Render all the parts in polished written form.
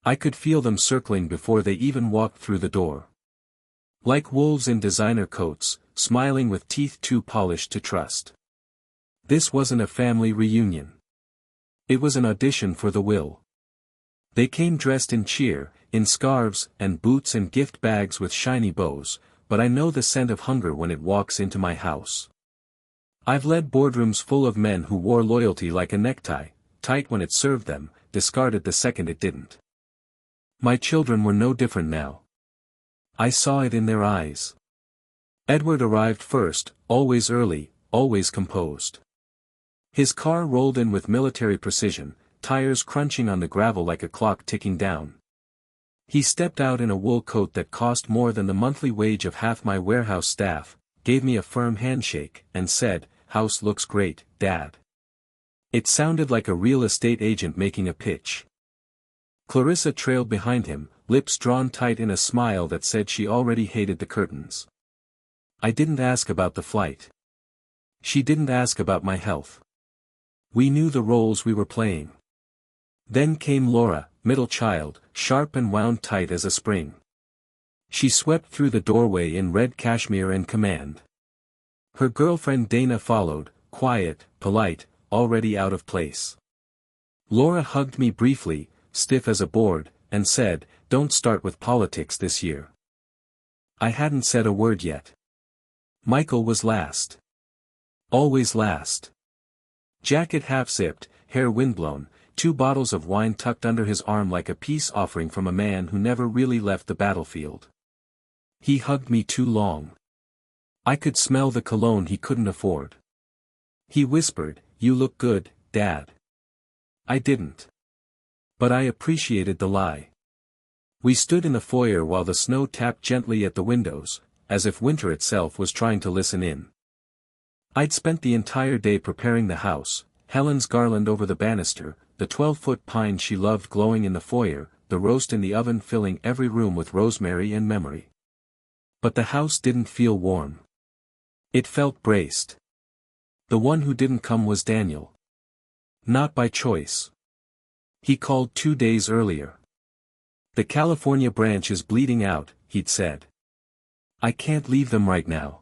I could feel them circling before they even walked through the door. Like wolves in designer coats, smiling with teeth too polished to trust. This wasn't a family reunion. It was an audition for the will. They came dressed in cheer, in scarves and boots and gift bags with shiny bows, but I know the scent of hunger when it walks into my house. I've led boardrooms full of men who wore loyalty like a necktie, tight when it served them, discarded the second it didn't. My children were no different now. I saw it in their eyes. Edward arrived first, always early, always composed. His car rolled in with military precision, tires crunching on the gravel like a clock ticking down. He stepped out in a wool coat that cost more than the monthly wage of half my warehouse staff, gave me a firm handshake, and said, "House looks great, Dad." It sounded like a real estate agent making a pitch. Clarissa trailed behind him, lips drawn tight in a smile that said she already hated the curtains. I didn't ask about the flight. She didn't ask about my health. We knew the roles we were playing. Then came Laura, middle child, sharp and wound tight as a spring. She swept through the doorway in red cashmere and command. Her girlfriend Dana followed, quiet, polite, already out of place. Laura hugged me briefly, stiff as a board, and said, "Don't start with politics this year." I hadn't said a word yet. Michael was last. Always last. Jacket half-zipped, hair windblown, 2 bottles of wine tucked under his arm like a peace offering from a man who never really left the battlefield. He hugged me too long. I could smell the cologne he couldn't afford. He whispered, "You look good, Dad." I didn't. But I appreciated the lie. We stood in the foyer while the snow tapped gently at the windows, as if winter itself was trying to listen in. I'd spent the entire day preparing the house, Helen's garland over the banister, the 12-foot pine she loved glowing in the foyer, the roast in the oven filling every room with rosemary and memory. But the house didn't feel warm. It felt braced. The one who didn't come was Daniel. Not by choice. He called 2 days earlier. "The California branch is bleeding out," he'd said. "I can't leave them right now."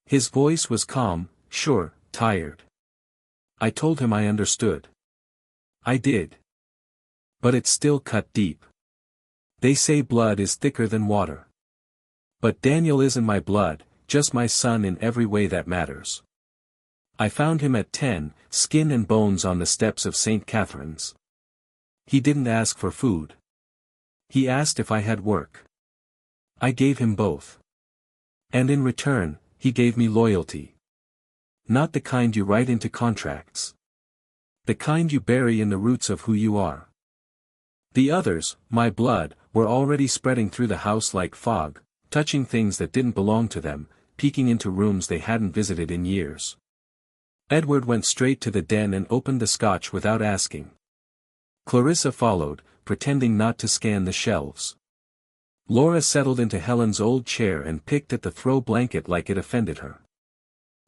His voice was calm, sure, tired. I told him I understood. I did. But it still cut deep. They say blood is thicker than water. But Daniel isn't my blood, just my son in every way that matters. I found him at 10, skin and bones on the steps of St. Catherine's. He didn't ask for food. He asked if I had work. I gave him both. And in return, he gave me loyalty. Not the kind you write into contracts. The kind you bury in the roots of who you are. The others, my blood, were already spreading through the house like fog, touching things that didn't belong to them, peeking into rooms they hadn't visited in years. Edward went straight to the den and opened the scotch without asking. Clarissa followed, pretending not to scan the shelves. Laura settled into Helen's old chair and picked at the throw blanket like it offended her.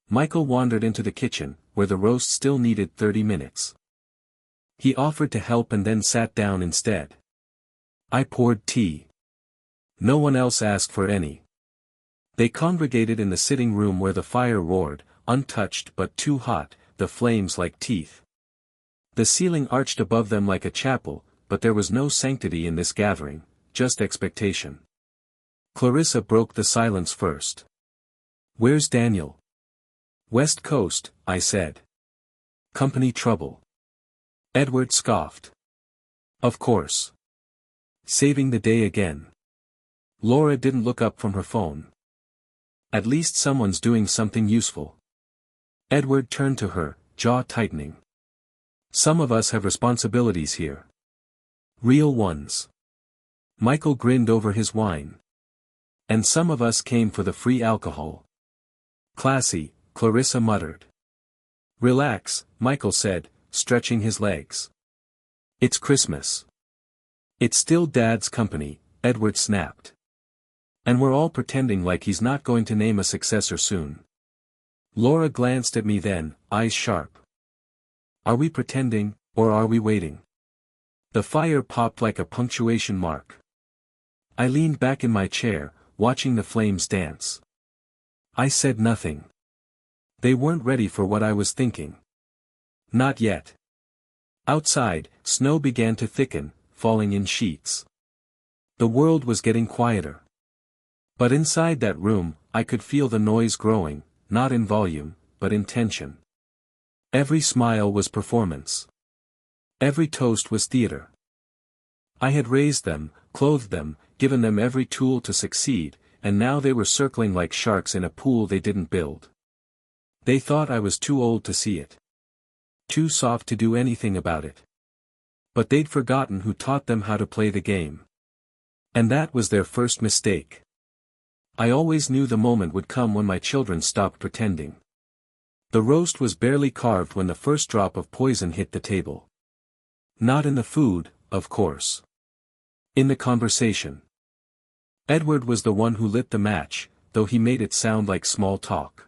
Michael wandered into the kitchen, where the roast still needed 30 minutes. He offered to help and then sat down instead. I poured tea. No one else asked for any. They congregated in the sitting room where the fire roared, untouched but too hot, the flames like teeth. The ceiling arched above them like a chapel, but there was no sanctity in this gathering, just expectation. Clarissa broke the silence first. "Where's Daniel?" "West Coast," I said. "Company trouble." Edward scoffed. "Of course. Saving the day again." Laura didn't look up from her phone. "At least someone's doing something useful." Edward turned to her, jaw tightening. "Some of us have responsibilities here. Real ones." Michael grinned over his wine. "And some of us came for the free alcohol." "Classy," Clarissa muttered. "Relax," Michael said, stretching his legs. "It's Christmas." "It's still Dad's company," Edward snapped. "And we're all pretending like he's not going to name a successor soon." Laura glanced at me then, eyes sharp. "Are we pretending, or are we waiting?" The fire popped like a punctuation mark. I leaned back in my chair, watching the flames dance. I said nothing. They weren't ready for what I was thinking. Not yet. Outside, snow began to thicken, falling in sheets. The world was getting quieter. But inside that room, I could feel the noise growing, not in volume, but in tension. Every smile was performance. Every toast was theater. I had raised them, clothed them, given them every tool to succeed, and now they were circling like sharks in a pool they didn't build. They thought I was too old to see it. Too soft to do anything about it. But they'd forgotten who taught them how to play the game. And that was their first mistake. I always knew the moment would come when my children stopped pretending. The roast was barely carved when the first drop of poison hit the table. Not in the food, of course. In the conversation. Edward was the one who lit the match, though he made it sound like small talk.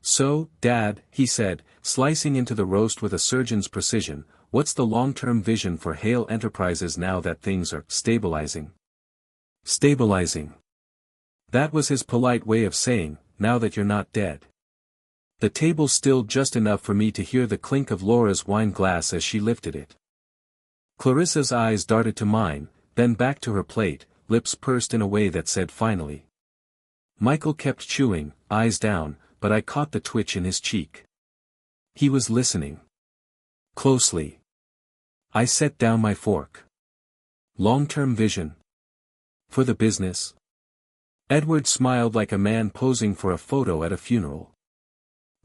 "So, Dad," he said, slicing into the roast with a surgeon's precision, "what's the long-term vision for Hale Enterprises now that things are stabilizing?" Stabilizing. That was his polite way of saying, now that you're not dead. The table stilled just enough for me to hear the clink of Laura's wine glass as she lifted it. Clarissa's eyes darted to mine, then back to her plate, lips pursed in a way that said finally. Michael kept chewing, eyes down, but I caught the twitch in his cheek. He was listening. Closely. I set down my fork. Long-term vision. For the business? Edward smiled like a man posing for a photo at a funeral.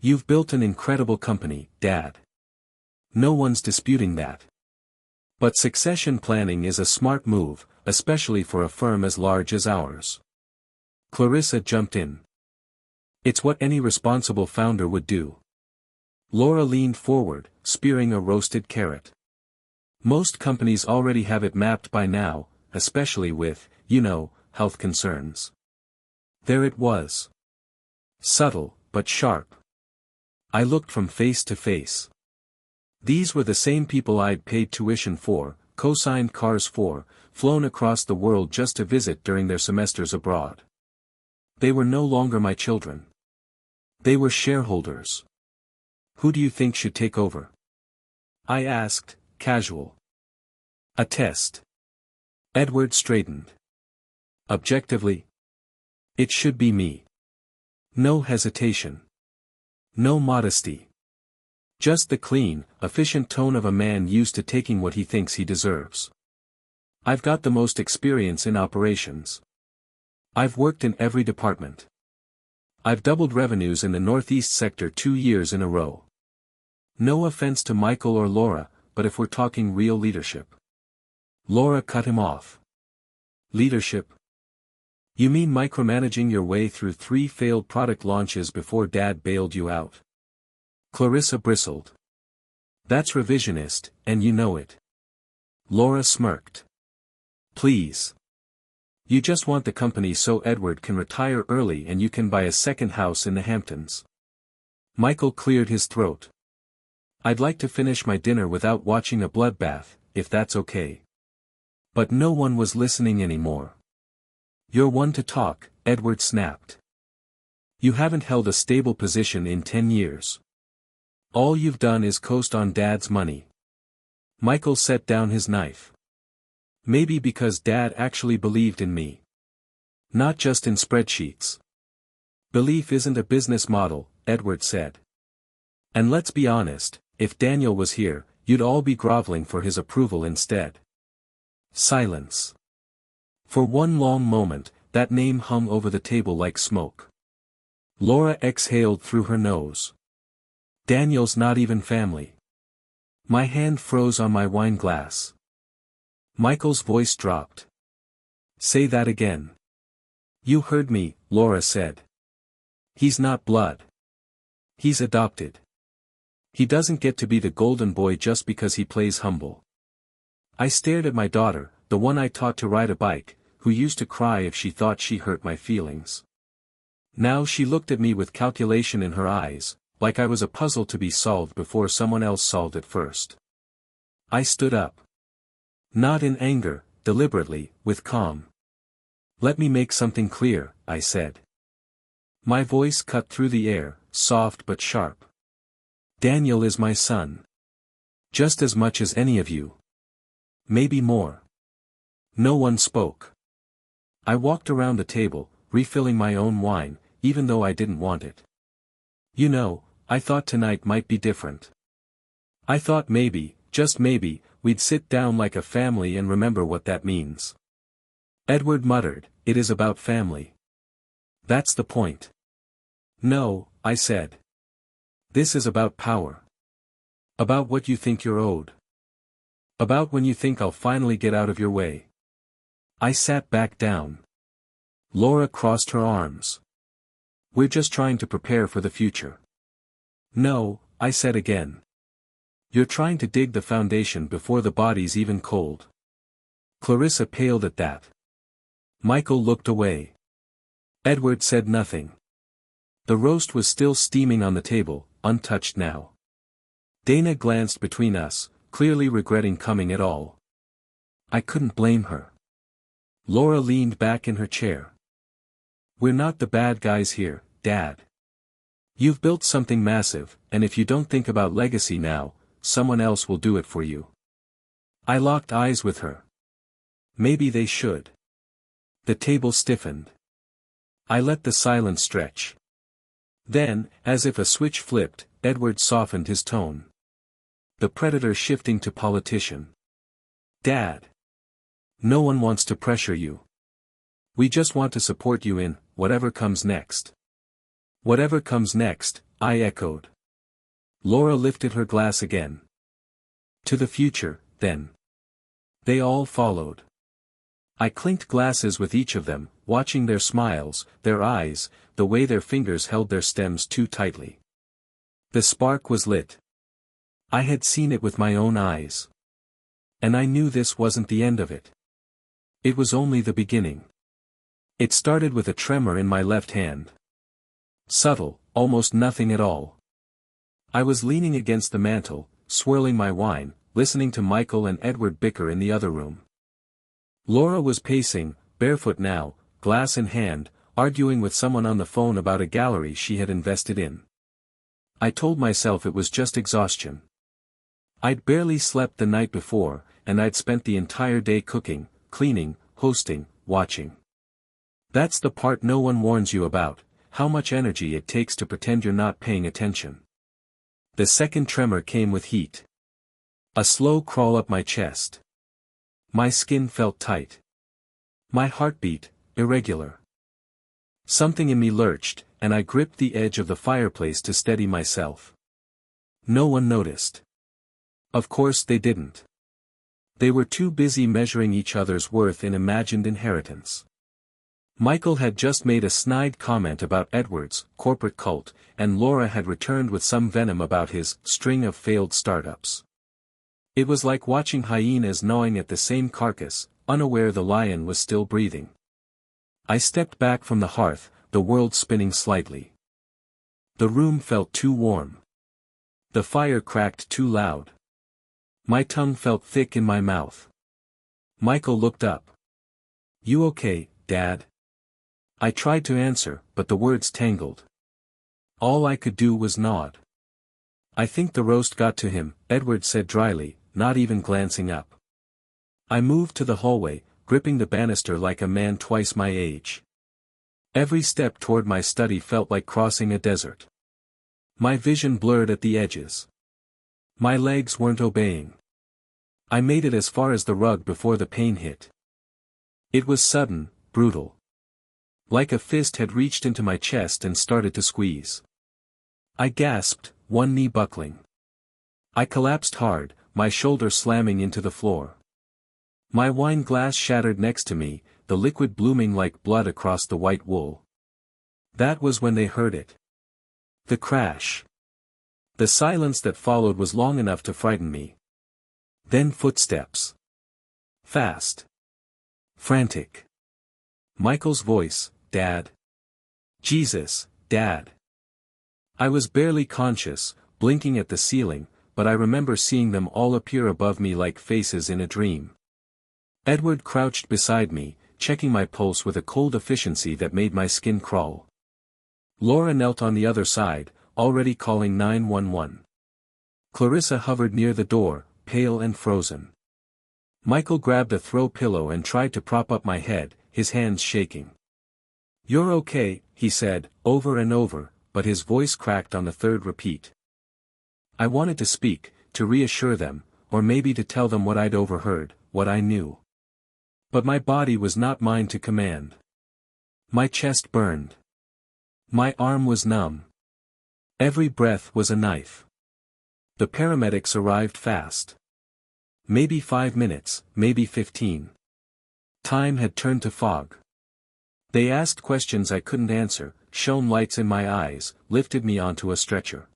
"You've built an incredible company, Dad. No one's disputing that. But succession planning is a smart move, especially for a firm as large as ours." Clarissa jumped in. "It's what any responsible founder would do." Laura leaned forward, spearing a roasted carrot. "Most companies already have it mapped by now, especially with, health concerns." There it was. Subtle, but sharp. I looked from face to face. These were the same people I'd paid tuition for, co-signed cars for, flown across the world just to visit during their semesters abroad. They were no longer my children. They were shareholders. "Who do you think should take over?" I asked, casual. A test. Edward straightened. "Objectively? It should be me. No hesitation. No modesty. Just the clean, efficient tone of a man used to taking what he thinks he deserves. I've got the most experience in operations. I've worked in every department. I've doubled revenues in the Northeast sector 2 years in a row. No offense to Michael or Laura, but if we're talking real leadership." Laura cut him off. "Leadership? You mean micromanaging your way through 3 failed product launches before Dad bailed you out?" Clarissa bristled. "That's revisionist, and you know it." Laura smirked. "Please. You just want the company so Edward can retire early and you can buy a second house in the Hamptons." Michael cleared his throat. "I'd like to finish my dinner without watching a bloodbath, if that's okay." But no one was listening anymore. "You're one to talk," Edward snapped. "You haven't held a stable position in 10 years. All you've done is coast on Dad's money." Michael set down his knife. "Maybe because Dad actually believed in me. Not just in spreadsheets." "Belief isn't a business model," Edward said. "And let's be honest, if Daniel was here, you'd all be groveling for his approval instead." Silence. For one long moment, that name hung over the table like smoke. Laura exhaled through her nose. "Daniel's not even family." My hand froze on my wine glass. Michael's voice dropped. "Say that again." "You heard me," Laura said. "He's not blood. He's adopted. He doesn't get to be the golden boy just because he plays humble." I stared at my daughter, the one I taught to ride a bike, who used to cry if she thought she hurt my feelings. Now she looked at me with calculation in her eyes, like I was a puzzle to be solved before someone else solved it first. I stood up. Not in anger, deliberately, with calm. "Let me make something clear," I said. My voice cut through the air, soft but sharp. "Daniel is my son. Just as much as any of you. Maybe more." No one spoke. I walked around the table, refilling my own wine, even though I didn't want it. "You know, I thought tonight might be different. I thought maybe, just maybe, we'd sit down like a family and remember what that means." Edward muttered, "It is about family. That's the point." "No," I said. "This is about power. About what you think you're owed. About when you think I'll finally get out of your way." I sat back down. Laura crossed her arms. "We're just trying to prepare for the future." "No," I said again. "You're trying to dig the foundation before the body's even cold." Clarissa paled at that. Michael looked away. Edward said nothing. The roast was still steaming on the table, untouched now. Dana glanced between us, clearly regretting coming at all. I couldn't blame her. Laura leaned back in her chair. "We're not the bad guys here, Dad. You've built something massive, and if you don't think about legacy now, someone else will do it for you." I locked eyes with her. Maybe they should. The table stiffened. I let the silence stretch. Then, as if a switch flipped, Edward softened his tone. The predator shifting to politician. "Dad. No one wants to pressure you. We just want to support you in whatever comes next." "Whatever comes next," I echoed. Laura lifted her glass again. "To the future, then." They all followed. I clinked glasses with each of them, watching their smiles, their eyes, the way their fingers held their stems too tightly. The spark was lit. I had seen it with my own eyes. And I knew this wasn't the end of it. It was only the beginning. It started with a tremor in my left hand. Subtle, almost nothing at all. I was leaning against the mantel, swirling my wine, listening to Michael and Edward bicker in the other room. Laura was pacing, barefoot now, glass in hand, arguing with someone on the phone about a gallery she had invested in. I told myself it was just exhaustion. I'd barely slept the night before, and I'd spent the entire day cooking, cleaning, hosting, watching. That's the part no one warns you about, how much energy it takes to pretend you're not paying attention. The second tremor came with heat. A slow crawl up my chest. My skin felt tight. My heartbeat, irregular. Something in me lurched, and I gripped the edge of the fireplace to steady myself. No one noticed. Of course they didn't. They were too busy measuring each other's worth in imagined inheritance. Michael had just made a snide comment about Edward's corporate cult, and Laura had returned with some venom about his string of failed startups. It was like watching hyenas gnawing at the same carcass, unaware the lion was still breathing. I stepped back from the hearth, the world spinning slightly. The room felt too warm. The fire cracked too loud. My tongue felt thick in my mouth. Michael looked up. "You okay, Dad?" I tried to answer, but the words tangled. All I could do was nod. "I think the roast got to him," Edward said dryly, not even glancing up. I moved to the hallway, gripping the banister like a man twice my age. Every step toward my study felt like crossing a desert. My vision blurred at the edges. My legs weren't obeying. I made it as far as the rug before the pain hit. It was sudden, brutal. Like a fist had reached into my chest and started to squeeze. I gasped, one knee buckling. I collapsed hard, my shoulder slamming into the floor. My wine glass shattered next to me, the liquid blooming like blood across the white wool. That was when they heard it. The crash. The silence that followed was long enough to frighten me. Then footsteps. Fast. Frantic. Michael's voice, "Dad." Jesus, Dad. I was barely conscious, blinking at the ceiling, but I remember seeing them all appear above me like faces in a dream. Edward crouched beside me, checking my pulse with a cold efficiency that made my skin crawl. Laura knelt on the other side, already calling 911. Clarissa hovered near the door, pale and frozen. Michael grabbed a throw pillow and tried to prop up my head, his hands shaking. "You're okay," he said, over and over, but his voice cracked on the third repeat. I wanted to speak, to reassure them, or maybe to tell them what I'd overheard, what I knew. But my body was not mine to command. My chest burned. My arm was numb. Every breath was a knife. The paramedics arrived fast. Maybe 5 minutes, maybe 15. Time had turned to fog. They asked questions I couldn't answer, shone lights in my eyes, lifted me onto a stretcher.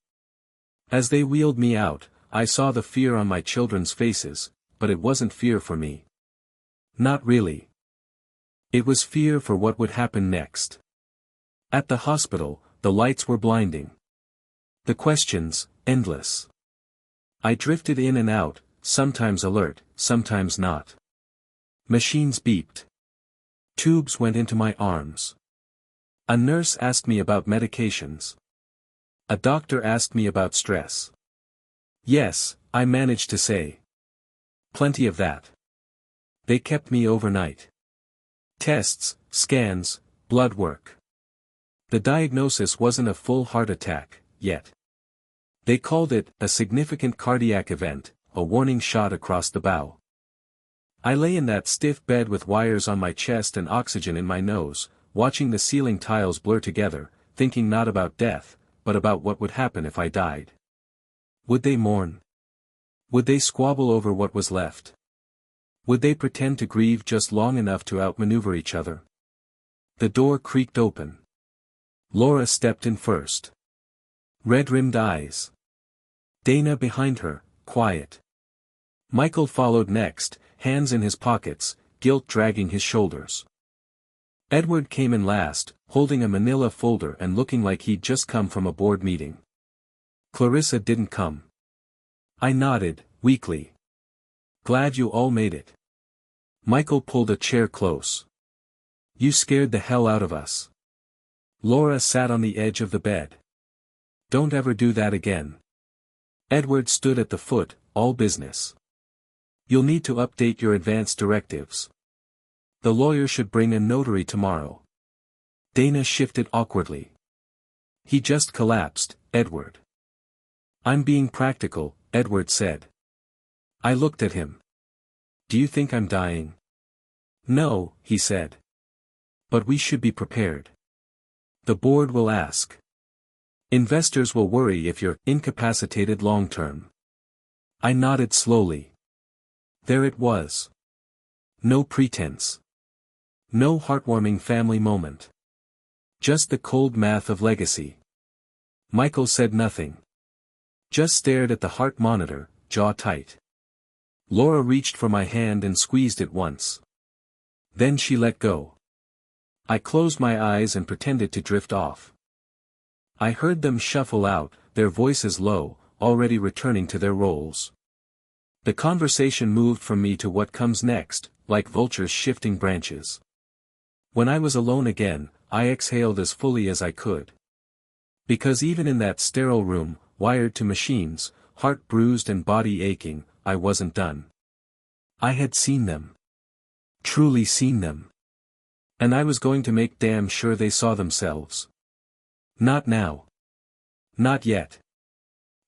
As they wheeled me out, I saw the fear on my children's faces, but it wasn't fear for me. Not really. It was fear for what would happen next. At the hospital, the lights were blinding. The questions, endless. I drifted in and out, sometimes alert, sometimes not. Machines beeped. Tubes went into my arms. A nurse asked me about medications. A doctor asked me about stress. Yes, I managed to say. Plenty of that. They kept me overnight. Tests, scans, blood work. The diagnosis wasn't a full heart attack, yet. They called it a significant cardiac event, a warning shot across the bow. I lay in that stiff bed with wires on my chest and oxygen in my nose, watching the ceiling tiles blur together, thinking not about death, but about what would happen if I died. Would they mourn? Would they squabble over what was left? Would they pretend to grieve just long enough to outmaneuver each other? The door creaked open. Laura stepped in first. Red-rimmed eyes. Dana behind her, quiet. Michael followed next, hands in his pockets, guilt dragging his shoulders. Edward came in last, holding a manila folder and looking like he'd just come from a board meeting. Clarissa didn't come. I nodded, weakly. Glad you all made it. Michael pulled a chair close. You scared the hell out of us. Laura sat on the edge of the bed. Don't ever do that again. Edward stood at the foot, all business. You'll need to update your advance directives. The lawyer should bring a notary tomorrow. Dana shifted awkwardly. He just collapsed, Edward. I'm being practical, Edward said. I looked at him. Do you think I'm dying? No, he said. But we should be prepared. The board will ask. Investors will worry if you're incapacitated long-term. I nodded slowly. There it was. No pretense. No heartwarming family moment. Just the cold math of legacy. Michael said nothing. Just stared at the heart monitor, jaw tight. Laura reached for my hand and squeezed it once. Then she let go. I closed my eyes and pretended to drift off. I heard them shuffle out, their voices low, already returning to their roles. The conversation moved from me to what comes next, like vultures shifting branches. When I was alone again, I exhaled as fully as I could. Because even in that sterile room, wired to machines, heart bruised and body aching, I wasn't done. I had seen them. Truly seen them. And I was going to make damn sure they saw themselves. Not now. Not yet.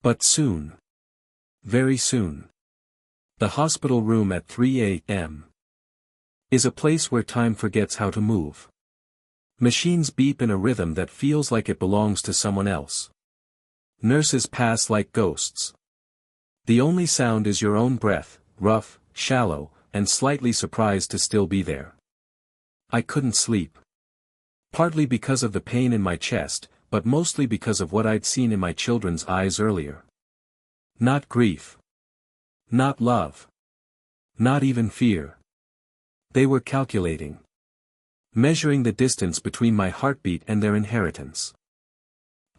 But soon. Very soon. The hospital room at 3 a.m. is a place where time forgets how to move. Machines beep in a rhythm that feels like it belongs to someone else. Nurses pass like ghosts. The only sound is your own breath, rough, shallow, and slightly surprised to still be there. I couldn't sleep. Partly because of the pain in my chest, but mostly because of what I'd seen in my children's eyes earlier. Not grief. Not love. Not even fear. They were calculating. Measuring the distance between my heartbeat and their inheritance.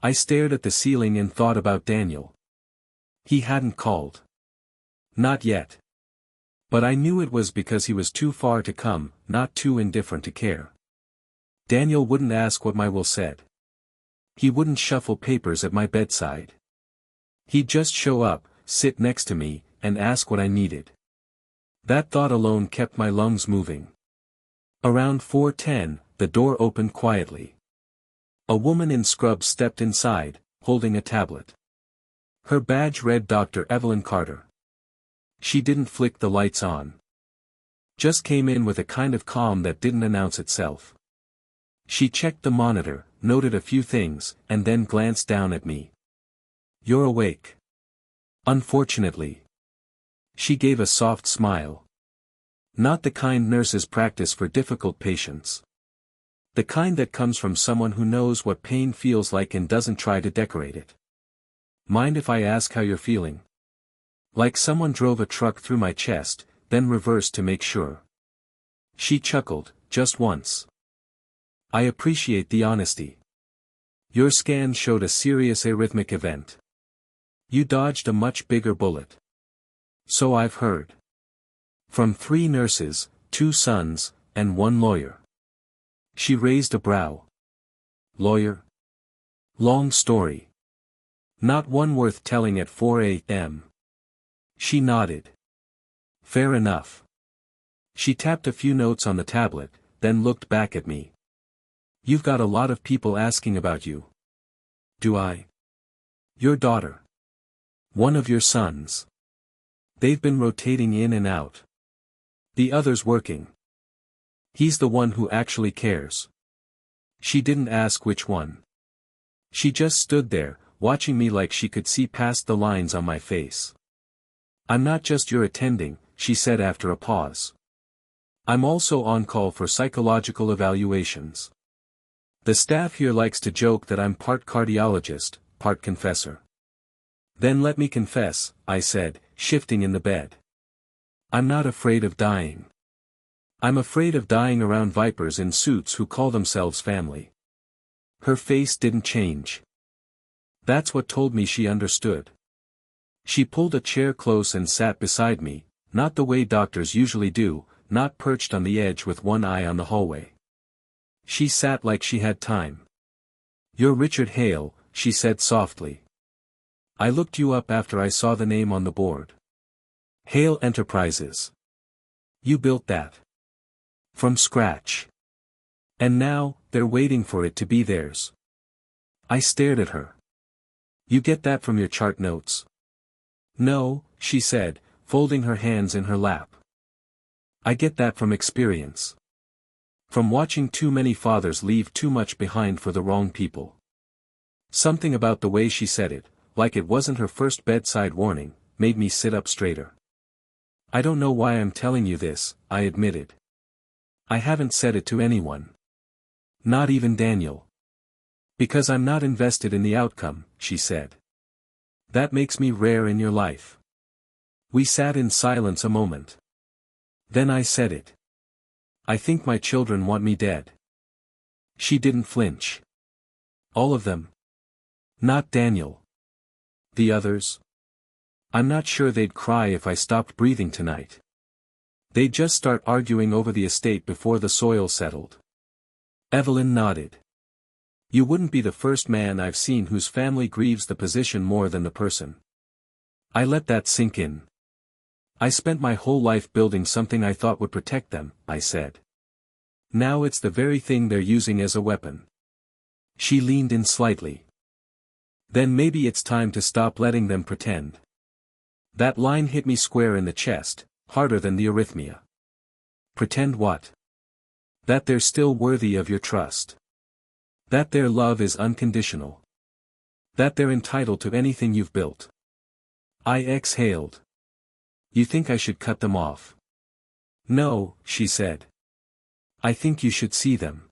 I stared at the ceiling and thought about Daniel. He hadn't called. Not yet. But I knew it was because he was too far to come, not too indifferent to care. Daniel wouldn't ask what my will said. He wouldn't shuffle papers at my bedside. He'd just show up, sit next to me, and ask what I needed. That thought alone kept my lungs moving. Around 4:10, the door opened quietly. A woman in scrubs stepped inside, holding a tablet. Her badge read Dr. Evelyn Carter. She didn't flick the lights on. Just came in with a kind of calm that didn't announce itself. She checked the monitor, noted a few things, and then glanced down at me. "You're awake." "Unfortunately." She gave a soft smile. Not the kind nurses practice for difficult patients. The kind that comes from someone who knows what pain feels like and doesn't try to decorate it. "Mind if I ask how you're feeling?" Like someone drove a truck through my chest, then reversed to make sure. She chuckled, just once. "I appreciate the honesty. Your scan showed a serious arrhythmic event. You dodged a much bigger bullet." "So I've heard. From 3 nurses, 2 sons, and 1 lawyer." She raised a brow. "Lawyer? Long story. Not one worth telling at 4 a.m. She nodded. "Fair enough." She tapped a few notes on the tablet, then looked back at me. "You've got a lot of people asking about you." "Do I?" "Your daughter. One of your sons. They've been rotating in and out. The other's working. He's the one who actually cares." She didn't ask which one. She just stood there, watching me like she could see past the lines on my face. "I'm not just your attending," she said after a pause. "I'm also on call for psychological evaluations. The staff here likes to joke that I'm part cardiologist, part confessor." "Then let me confess," I said, shifting in the bed. "I'm not afraid of dying. I'm afraid of dying around vipers in suits who call themselves family." Her face didn't change. That's what told me she understood. She pulled a chair close and sat beside me, not the way doctors usually do, not perched on the edge with one eye on the hallway. She sat like she had time. "You're Richard Hale," she said softly. "I looked you up after I saw the name on the board. Hale Enterprises. You built that. From scratch. And now, they're waiting for it to be theirs." I stared at her. "You get that from your chart notes?" "No," she said, folding her hands in her lap. "I get that from experience. From watching too many fathers leave too much behind for the wrong people." Something about the way she said it, like it wasn't her first bedside warning, made me sit up straighter. "I don't know why I'm telling you this," I admitted. "I haven't said it to anyone. Not even Daniel. Because I'm not invested in the outcome," she said. "That makes me rare in your life." We sat in silence a moment. Then I said it. "I think my children want me dead." She didn't flinch. "All of them?" "Not Daniel. The others? I'm not sure they'd cry if I stopped breathing tonight. They'd just start arguing over the estate before the soil settled." Evelyn nodded. "You wouldn't be the first man I've seen whose family grieves the position more than the person." I let that sink in. "I spent my whole life building something I thought would protect them," I said. "Now it's the very thing they're using as a weapon." She leaned in slightly. "Then maybe it's time to stop letting them pretend." That line hit me square in the chest, harder than the arrhythmia. "Pretend what?" "That they're still worthy of your trust. That their love is unconditional. That they're entitled to anything you've built." I exhaled. "You think I should cut them off?" "No," she said. "I think you should see them.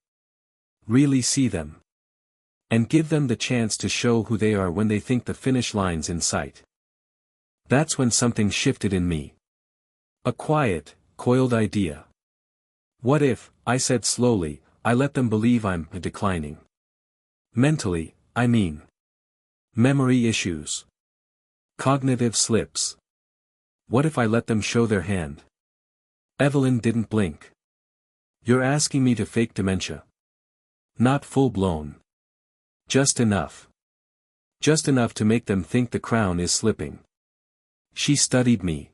Really see them. And give them the chance to show who they are when they think the finish line's in sight." That's when something shifted in me. A quiet, coiled idea. "What if," I said slowly, "I let them believe I'm declining? Mentally, I mean. Memory issues. Cognitive slips. What if I let them show their hand? Evelyn didn't blink. You're asking me to fake dementia? Not full-blown. Just enough. Just enough to make them think the crown is slipping. She studied me.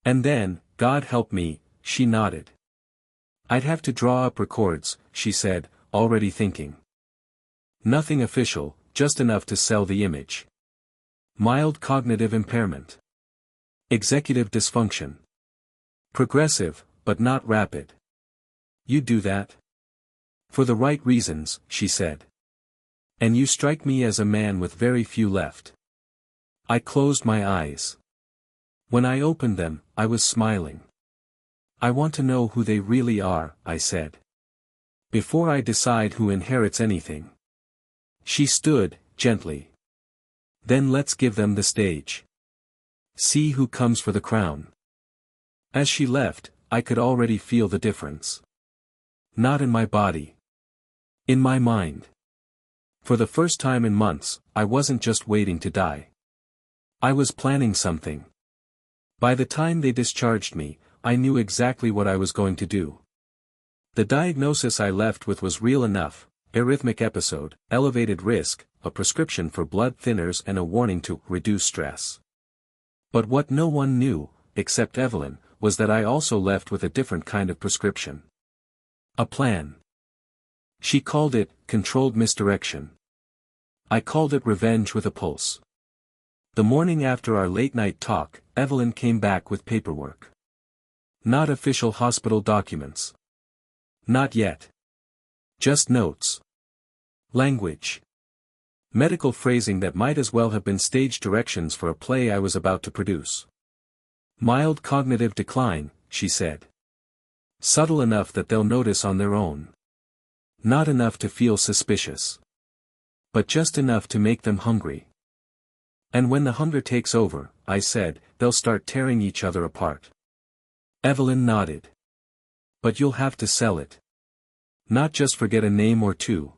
And then, God help me, she nodded. I'd have to draw up records, she said, already thinking. Nothing official, just enough to sell the image. Mild cognitive impairment. Executive dysfunction. Progressive, but not rapid. You do that? For the right reasons, she said. And you strike me as a man with very few left. I closed my eyes. When I opened them, I was smiling. I want to know who they really are, I said. Before I decide who inherits anything. She stood, gently. Then let's give them the stage. See who comes for the crown. As she left, I could already feel the difference. Not in my body. In my mind. For the first time in months, I wasn't just waiting to die. I was planning something. By the time they discharged me, I knew exactly what I was going to do. The diagnosis I left with was real enough: arrhythmic episode, elevated risk, a prescription for blood thinners and a warning to reduce stress. But what no one knew, except Evelyn, was that I also left with a different kind of prescription. A plan. She called it controlled misdirection. I called it revenge with a pulse. The morning after our late-night talk, Evelyn came back with paperwork. Not official hospital documents. Not yet. Just notes. Language. Medical phrasing that might as well have been stage directions for a play I was about to produce. Mild cognitive decline, she said. Subtle enough that they'll notice on their own. Not enough to feel suspicious. But just enough to make them hungry. And when the hunger takes over, I said, they'll start tearing each other apart. Evelyn nodded. But you'll have to sell it. Not just forget a name or two.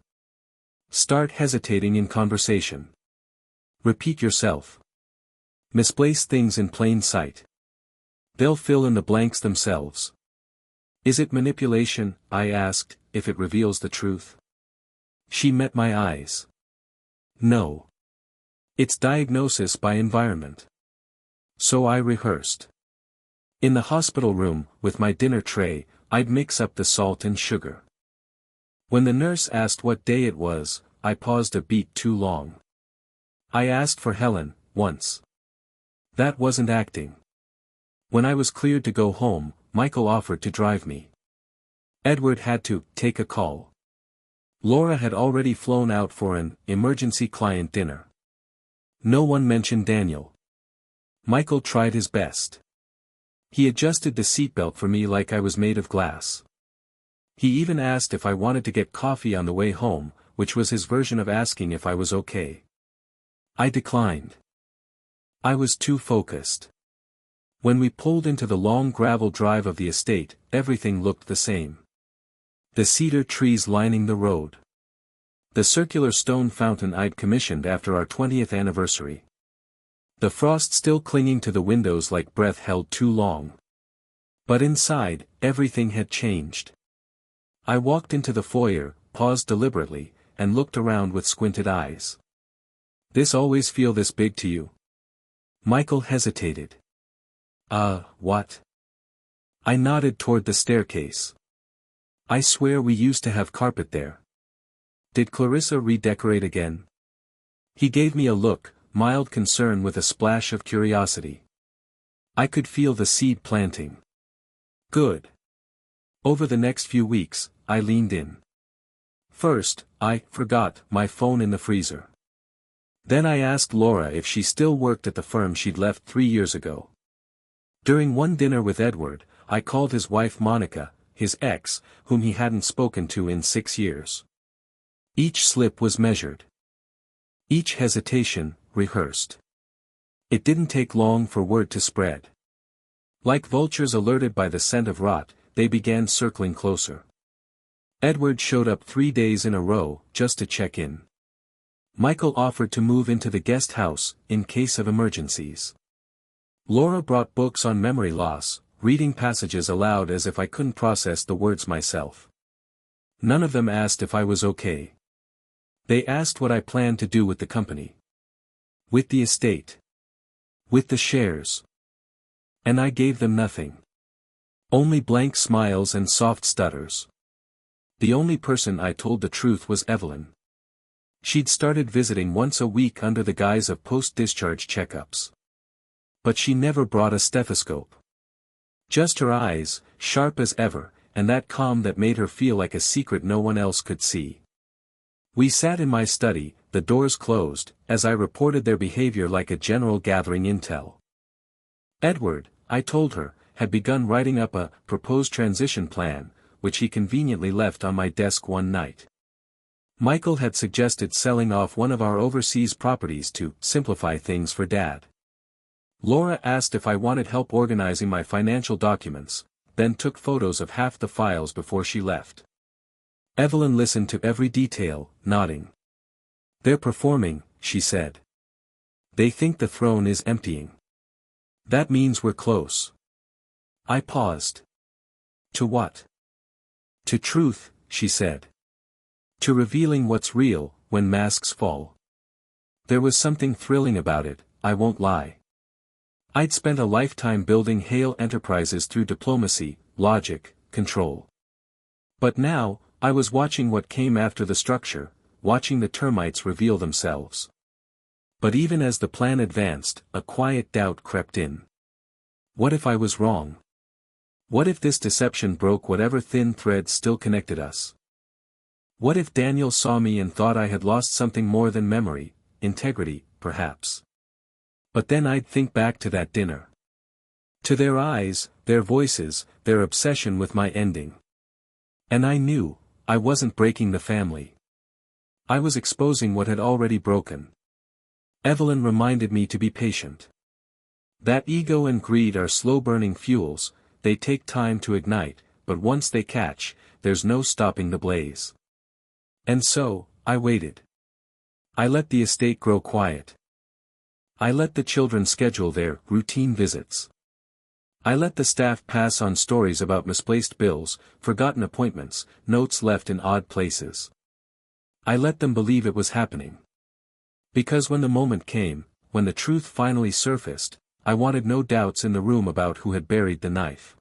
Start hesitating in conversation. Repeat yourself. Misplace things in plain sight. They'll fill in the blanks themselves. Is it manipulation, I asked, if it reveals the truth? She met my eyes. No. It's diagnosis by environment. So I rehearsed. In the hospital room, with my dinner tray, I'd mix up the salt and sugar. When the nurse asked what day it was, I paused a beat too long. I asked for Helen, once. That wasn't acting. When I was cleared to go home, Michael offered to drive me. Edward had to take a call. Laura had already flown out for an emergency client dinner. No one mentioned Daniel. Michael tried his best. He adjusted the seatbelt for me like I was made of glass. He even asked if I wanted to get coffee on the way home, which was his version of asking if I was okay. I declined. I was too focused. When we pulled into the long gravel drive of the estate, everything looked the same. The cedar trees lining the road. The circular stone fountain I'd commissioned after our 20th anniversary. The frost still clinging to the windows like breath held too long. But inside, everything had changed. I walked into the foyer, paused deliberately, and looked around with squinted eyes. This always feel this big to you? Michael hesitated. What? I nodded toward the staircase. I swear we used to have carpet there. Did Clarissa redecorate again? He gave me a look, mild concern with a splash of curiosity. I could feel the seed planting. Good. Over the next few weeks, I leaned in. First, I forgot my phone in the freezer. Then I asked Laura if she still worked at the firm she'd left 3 years ago. During one dinner with Edward, I called his wife Monica, his ex, whom he hadn't spoken to in 6 years. Each slip was measured. Each hesitation, rehearsed. It didn't take long for word to spread. Like vultures alerted by the scent of rot, they began circling closer. Edward showed up 3 days in a row, just to check in. Michael offered to move into the guest house, in case of emergencies. Laura brought books on memory loss, reading passages aloud as if I couldn't process the words myself. None of them asked if I was okay. They asked what I planned to do with the company. With the estate. With the shares. And I gave them nothing. Only blank smiles and soft stutters. The only person I told the truth was Evelyn. She'd started visiting once a week under the guise of post-discharge checkups. But she never brought a stethoscope. Just her eyes, sharp as ever, and that calm that made her feel like a secret no one else could see. We sat in my study, the doors closed, as I reported their behavior like a general gathering intel. Edward, I told her, had begun writing up a proposed transition plan, which he conveniently left on my desk one night. Michael had suggested selling off one of our overseas properties to simplify things for Dad. Laura asked if I wanted help organizing my financial documents, then took photos of half the files before she left. Evelyn listened to every detail, nodding. "They're performing," she said. "They think the throne is emptying. That means we're close." I paused. "To what?" "To truth," she said. "To revealing what's real, when masks fall." There was something thrilling about it, I won't lie. I'd spent a lifetime building Hale enterprises through diplomacy, logic, control. But now, I was watching what came after the structure, watching the termites reveal themselves. But even as the plan advanced, a quiet doubt crept in. What if I was wrong? What if this deception broke whatever thin threads still connected us? What if Daniel saw me and thought I had lost something more than memory, integrity, perhaps? But then I'd think back to that dinner. To their eyes, their voices, their obsession with my ending. And I knew, I wasn't breaking the family. I was exposing what had already broken. Evelyn reminded me to be patient. That ego and greed are slow-burning fuels, they take time to ignite, but once they catch, there's no stopping the blaze. And so, I waited. I let the estate grow quiet. I let the children schedule their routine visits. I let the staff pass on stories about misplaced bills, forgotten appointments, notes left in odd places. I let them believe it was happening. Because when the moment came, when the truth finally surfaced, I wanted no doubts in the room about who had buried the knife.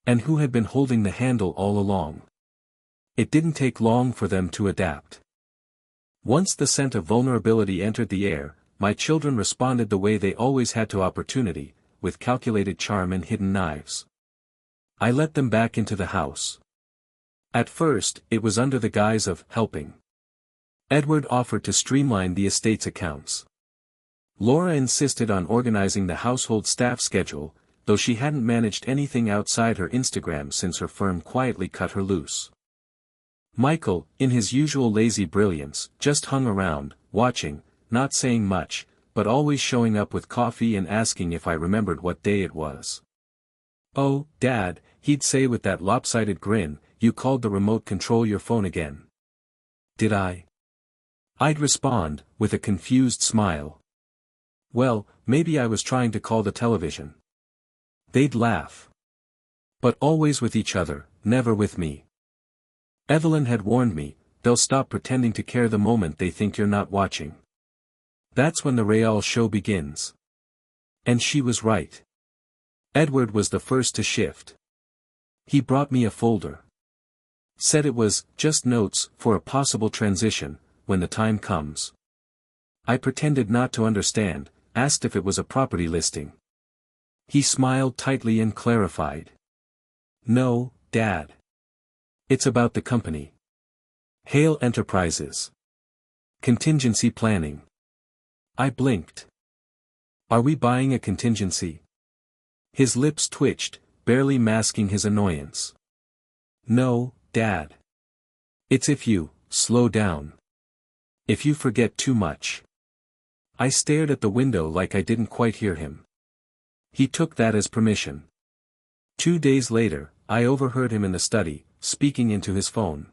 And who had been holding the handle all along. It didn't take long for them to adapt. Once the scent of vulnerability entered the air, my children responded the way they always had to opportunity, with calculated charm and hidden knives. I let them back into the house. At first, it was under the guise of helping. Edward offered to streamline the estate's accounts. Laura insisted on organizing the household staff schedule, though she hadn't managed anything outside her Instagram since her firm quietly cut her loose. Michael, in his usual lazy brilliance, just hung around, watching, not saying much, but always showing up with coffee and asking if I remembered what day it was. "Oh, Dad," he'd say with that lopsided grin, "you called the remote control your phone again." "Did I?" I'd respond, with a confused smile. "Well, maybe I was trying to call the television." They'd laugh. But always with each other, never with me. Evelyn had warned me, they'll stop pretending to care the moment they think you're not watching. That's when the real show begins. And she was right. Edward was the first to shift. He brought me a folder. Said it was just notes for a possible transition, when the time comes. I pretended not to understand, asked if it was a property listing. He smiled tightly and clarified. "No, Dad. It's about the company. Hale Enterprises. Contingency planning." I blinked. "Are we buying a contingency?" His lips twitched, barely masking his annoyance. "No, Dad. It's if you slow down. If you forget too much." I stared at the window like I didn't quite hear him. He took that as permission. 2 days later, I overheard him in the study, speaking into his phone.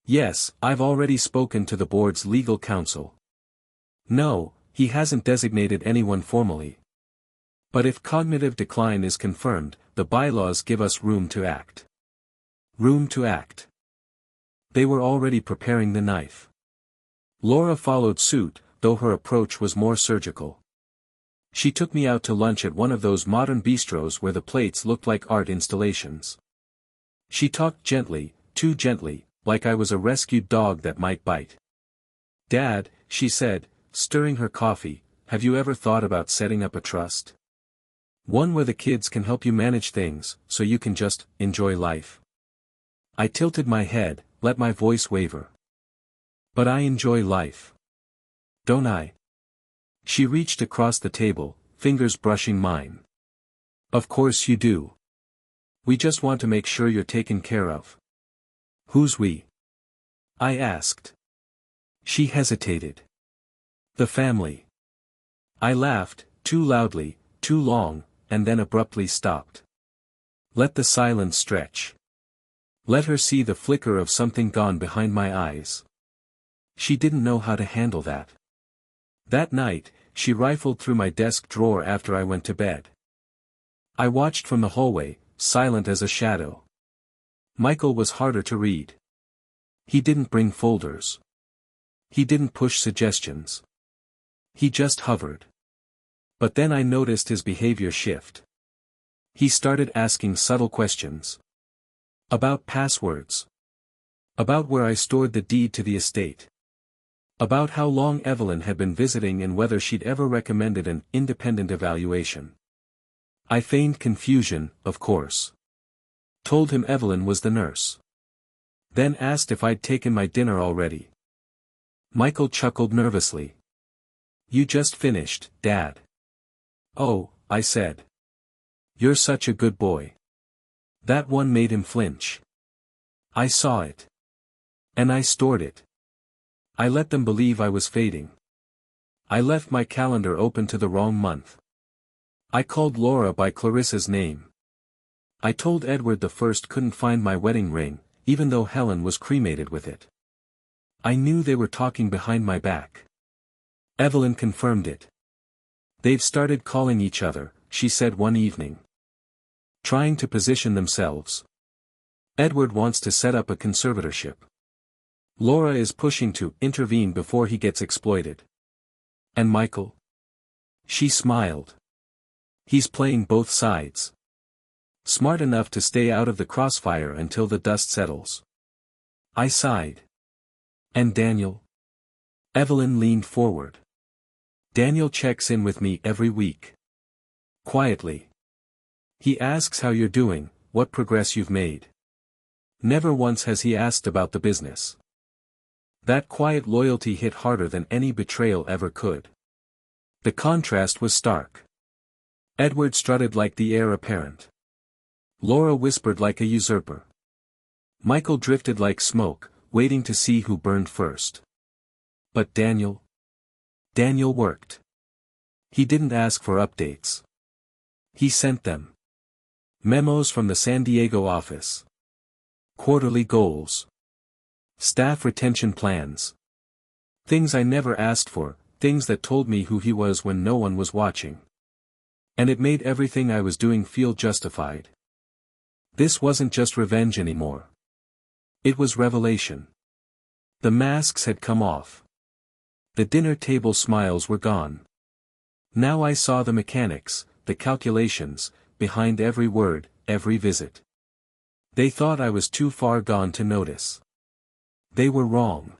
"Yes, I've already spoken to the board's legal counsel. No, he hasn't designated anyone formally. But if cognitive decline is confirmed, the bylaws give us room to act. Room to act. They were already preparing the knife. Laura followed suit, though her approach was more surgical. She took me out to lunch at one of those modern bistros where the plates looked like art installations. She talked gently, too gently, like I was a rescued dog that might bite. "Dad," she said, stirring her coffee, "have you ever thought about setting up a trust? One where the kids can help you manage things, so you can just enjoy life." I tilted my head, let my voice waver. "But I enjoy life. Don't I?" She reached across the table, fingers brushing mine. "Of course you do. We just want to make sure you're taken care of." "Who's we?" I asked. She hesitated. "The family." I laughed, too loudly, too long, and then abruptly stopped. Let the silence stretch. Let her see the flicker of something gone behind my eyes. She didn't know how to handle that. That night, she rifled through my desk drawer after I went to bed. I watched from the hallway, silent as a shadow. Michael was harder to read. He didn't bring folders. He didn't push suggestions. He just hovered. But then I noticed his behavior shift. He started asking subtle questions. About passwords. About where I stored the deed to the estate. About how long Evelyn had been visiting and whether she'd ever recommended an independent evaluation. I feigned confusion, of course. Told him Evelyn was the nurse. Then asked if I'd taken my dinner already. Michael chuckled nervously. "You just finished, Dad." "Oh," I said. "You're such a good boy." That one made him flinch. I saw it. And I stored it. I let them believe I was fading. I left my calendar open to the wrong month. I called Laura by Clarissa's name. I told Edward the first couldn't find my wedding ring, even though Helen was cremated with it. I knew they were talking behind my back. Evelyn confirmed it. "They've started calling each other," she said one evening. "Trying to position themselves. Edward wants to set up a conservatorship. Laura is pushing to intervene before he gets exploited. And Michael?" She smiled. "He's playing both sides. Smart enough to stay out of the crossfire until the dust settles." I sighed. "And Daniel?" Evelyn leaned forward. "Daniel checks in with me every week. Quietly. He asks how you're doing, what progress you've made. Never once has he asked about the business." That quiet loyalty hit harder than any betrayal ever could. The contrast was stark. Edward strutted like the heir apparent. Laura whispered like a usurper. Michael drifted like smoke, waiting to see who burned first. But Daniel? Daniel worked. He didn't ask for updates. He sent them. Memos from the San Diego office. Quarterly goals. Staff retention plans. Things I never asked for, things that told me who he was when no one was watching. And it made everything I was doing feel justified. This wasn't just revenge anymore. It was revelation. The masks had come off. The dinner table smiles were gone. Now I saw the mechanics, the calculations, behind every word, every visit. They thought I was too far gone to notice. They were wrong.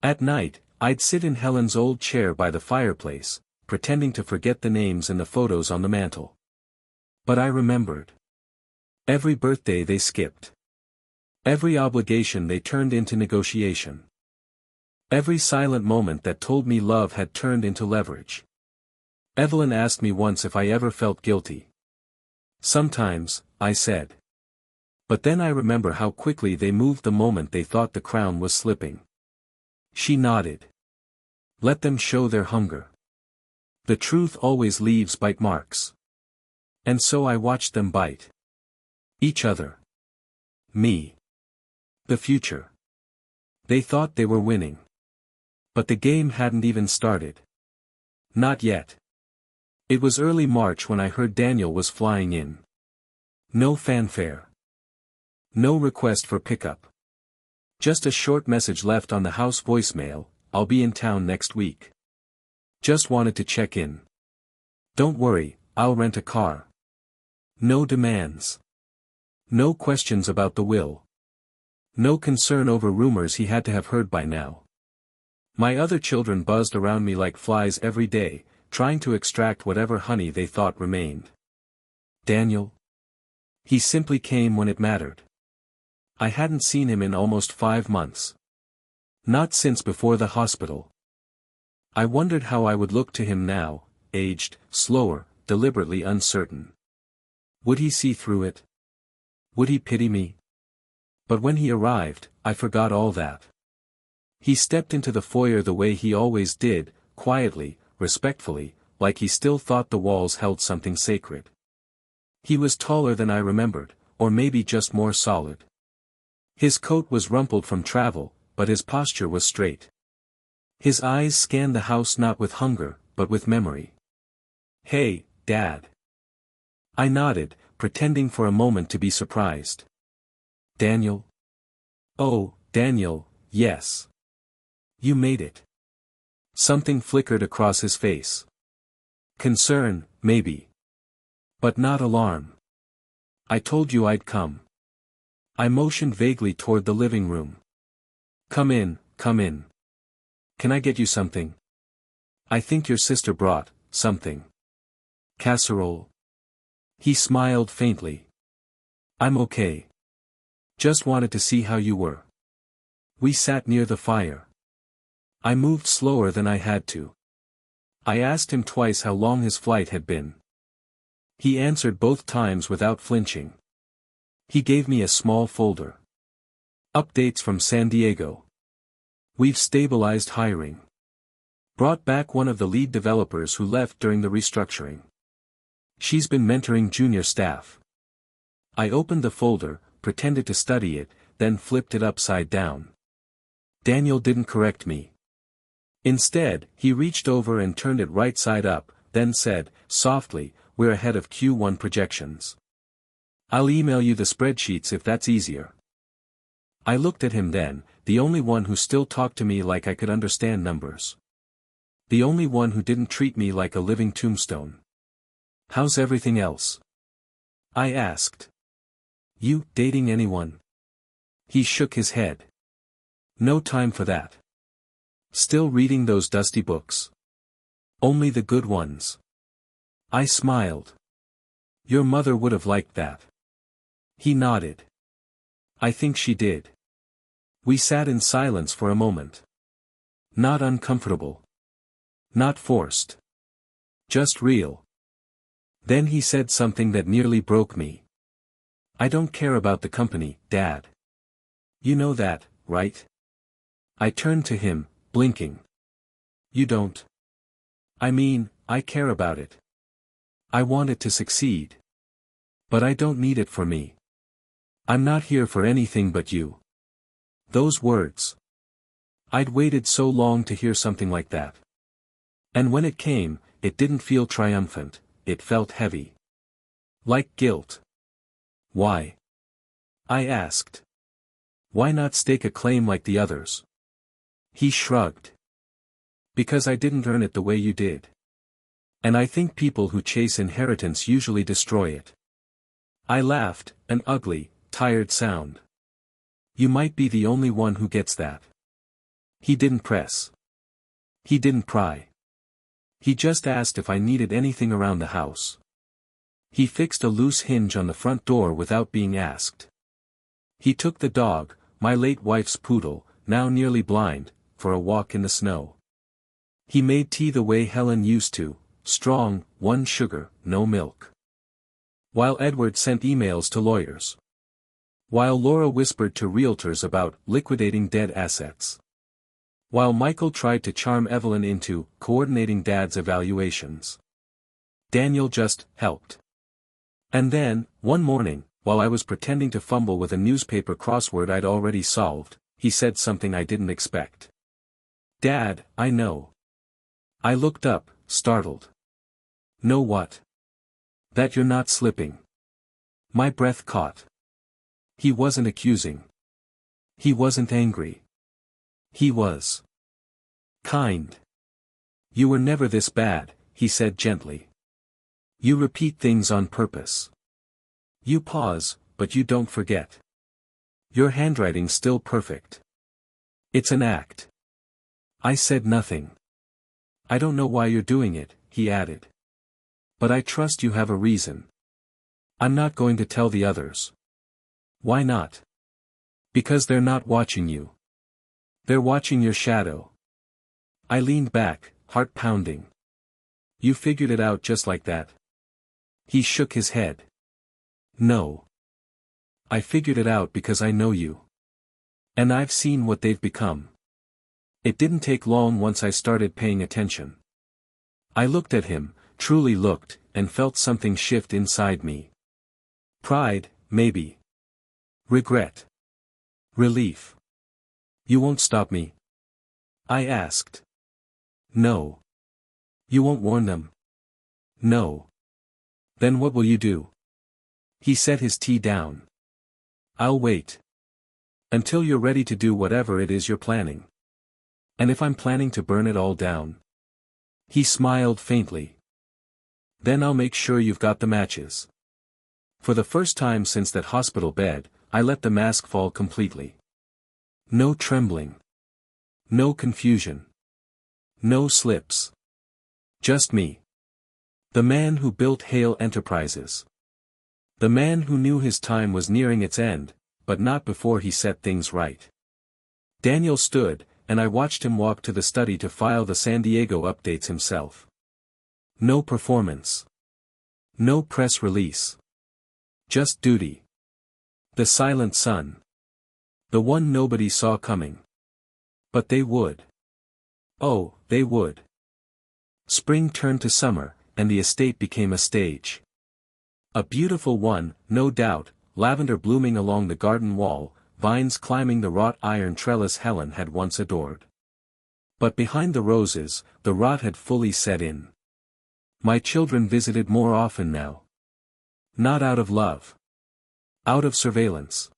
At night, I'd sit in Helen's old chair by the fireplace, pretending to forget the names and the photos on the mantel. But I remembered. Every birthday they skipped. Every obligation they turned into negotiation. Every silent moment that told me love had turned into leverage. Evelyn asked me once if I ever felt guilty. Sometimes, I said. But then I remember how quickly they moved the moment they thought the crown was slipping. She nodded. Let them show their hunger. The truth always leaves bite marks. And so I watched them bite. Each other. Me. The future. They thought they were winning. But the game hadn't even started. Not yet. It was early March when I heard Daniel was flying in. No fanfare. No request for pickup. Just a short message left on the house voicemail, "I'll be in town next week. Just wanted to check in. Don't worry, I'll rent a car." No demands. No questions about the will. No concern over rumors he had to have heard by now. My other children buzzed around me like flies every day, trying to extract whatever honey they thought remained. Daniel? He simply came when it mattered. I hadn't seen him in almost 5 months. Not since before the hospital. I wondered how I would look to him now, aged, slower, deliberately uncertain. Would he see through it? Would he pity me? But when he arrived, I forgot all that. He stepped into the foyer the way he always did, quietly, respectfully, like he still thought the walls held something sacred. He was taller than I remembered, or maybe just more solid. His coat was rumpled from travel, but his posture was straight. His eyes scanned the house not with hunger, but with memory. "Hey, Dad." I nodded, pretending for a moment to be surprised. "Daniel?" "Oh, Daniel, yes. You made it." Something flickered across his face. Concern, maybe. But not alarm. "I told you I'd come." I motioned vaguely toward the living room. Come in, come in. Can I get you something?" "I think your sister brought something." "Casserole?" He smiled faintly. "I'm okay. Just wanted to see how you were." We sat near the fire. I moved slower than I had to. I asked him twice how long his flight had been. He answered both times without flinching. He gave me a small folder. "Updates from San Diego. We've stabilized hiring. Brought back one of the lead developers who left during the restructuring. She's been mentoring junior staff." I opened the folder, pretended to study it, then flipped it upside down. Daniel didn't correct me. Instead, he reached over and turned it right side up, then said, softly, "We're ahead of Q1 projections. I'll email you the spreadsheets if that's easier." I looked at him then, the only one who still talked to me like I could understand numbers. The only one who didn't treat me like a living tombstone. "How's everything else?" I asked. "You dating anyone?" He shook his head. "No time for that. Still reading those dusty books? Only the good ones." I smiled. "Your mother would have liked that." He nodded. "I think she did." We sat in silence for a moment. Not uncomfortable. Not forced. Just real. Then he said something that nearly broke me. "I don't care about the company, Dad. You know that, right?" I turned to him, blinking. "You don't?" "I mean, I care about it. I want it to succeed. But I don't need it for me. I'm not here for anything but you." Those words. I'd waited so long to hear something like that. And when it came, it didn't feel triumphant, it felt heavy. Like guilt. "Why?" I asked. "Why not stake a claim like the others?" He shrugged. "Because I didn't earn it the way you did. And I think people who chase inheritance usually destroy it." I laughed, an ugly, tired sound. "You might be the only one who gets that." He didn't press. He didn't pry. He just asked if I needed anything around the house. He fixed a loose hinge on the front door without being asked. He took the dog, my late wife's poodle, now nearly blind, for a walk in the snow. He made tea the way Helen used to, strong, 1 sugar, no milk. While Edward sent emails to lawyers. While Laura whispered to realtors about liquidating dead assets. While Michael tried to charm Evelyn into coordinating Dad's evaluations. Daniel just helped. And then, one morning, while I was pretending to fumble with a newspaper crossword I'd already solved, he said something I didn't expect. "Dad, I know." I looked up, startled. Know what? That you're not slipping. My breath caught. He wasn't accusing. He wasn't angry. He was kind. You were never this bad, he said gently. You repeat things on purpose. You pause, but you don't forget. Your handwriting's still perfect. It's an act. I said nothing. I don't know why you're doing it, he added. But I trust you have a reason. I'm not going to tell the others. Why not? Because they're not watching you. They're watching your shadow. I leaned back, heart pounding. You figured it out just like that? He shook his head. No. I figured it out because I know you. And I've seen what they've become. It didn't take long once I started paying attention. I looked at him, truly looked, and felt something shift inside me. Pride, maybe. Regret. Relief. You won't stop me? I asked. No. You won't warn them? No. Then what will you do? He set his tea down. I'll wait. Until you're ready to do whatever it is you're planning. And if I'm planning to burn it all down? He smiled faintly. Then I'll make sure you've got the matches. For the first time since that hospital bed, I let the mask fall completely. No trembling. No confusion. No slips. Just me. The man who built Hale Enterprises. The man who knew his time was nearing its end, but not before he set things right. Daniel stood, and I watched him walk to the study to file the San Diego updates himself. No performance. No press release. Just duty. The silent sun. The one nobody saw coming. But they would. Oh, they would. Spring turned to summer, and the estate became a stage. A beautiful one, no doubt, lavender blooming along the garden wall, vines climbing the wrought iron trellis Helen had once adored. But behind the roses, the rot had fully set in. My children visited more often now. Not out of love. Out of surveillance.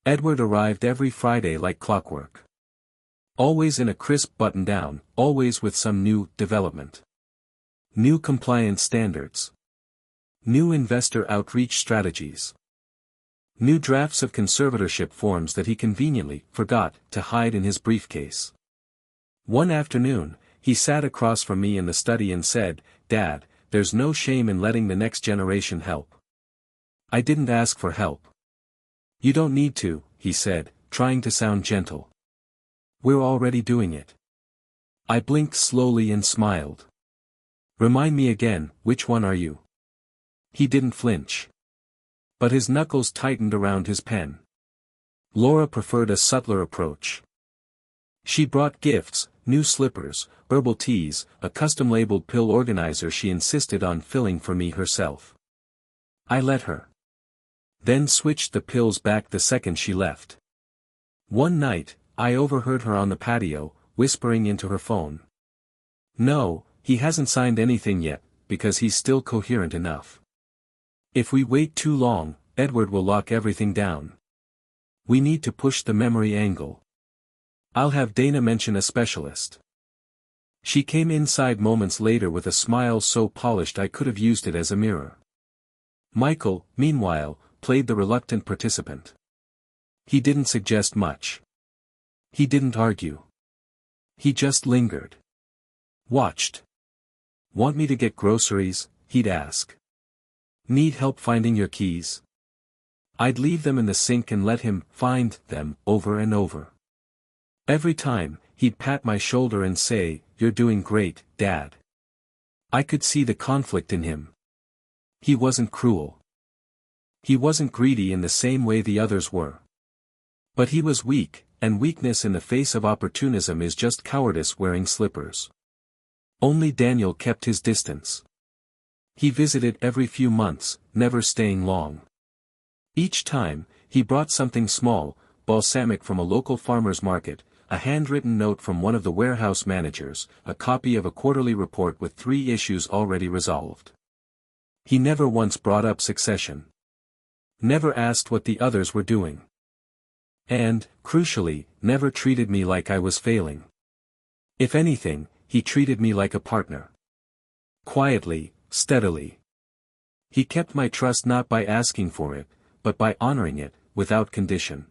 Edward arrived every Friday like clockwork. Always in a crisp button-down, always with some new development. New compliance standards. New investor outreach strategies. New drafts of conservatorship forms that he conveniently forgot to hide in his briefcase. One afternoon, he sat across from me in the study and said, "Dad, there's no shame in letting the next generation help." I didn't ask for help. You don't need to, he said, trying to sound gentle. We're already doing it. I blinked slowly and smiled. Remind me again, which one are you? He didn't flinch. But his knuckles tightened around his pen. Laura preferred a subtler approach. She brought gifts, new slippers, herbal teas, a custom-labeled pill organizer she insisted on filling for me herself. I let her. Then switched the pills back the second she left. One night, I overheard her on the patio, whispering into her phone. No, he hasn't signed anything yet, because he's still coherent enough. If we wait too long, Edward will lock everything down. We need to push the memory angle. I'll have Dana mention a specialist. She came inside moments later with a smile so polished I could have used it as a mirror. Michael, meanwhile, played the reluctant participant. He didn't suggest much. He didn't argue. He just lingered. Watched. Want me to get groceries? He'd ask. Need help finding your keys? I'd leave them in the sink and let him find them over and over. Every time, he'd pat my shoulder and say, "You're doing great, Dad." I could see the conflict in him. He wasn't cruel. He wasn't greedy in the same way the others were. But he was weak, and weakness in the face of opportunism is just cowardice wearing slippers. Only Daniel kept his distance. He visited every few months, never staying long. Each time, he brought something small, balsamic from a local farmer's market, a handwritten note from one of the warehouse managers, a copy of a quarterly report with 3 issues already resolved. He never once brought up succession. Never asked what the others were doing. And, crucially, never treated me like I was failing. If anything, he treated me like a partner. Quietly, steadily. He kept my trust not by asking for it, but by honoring it, without condition.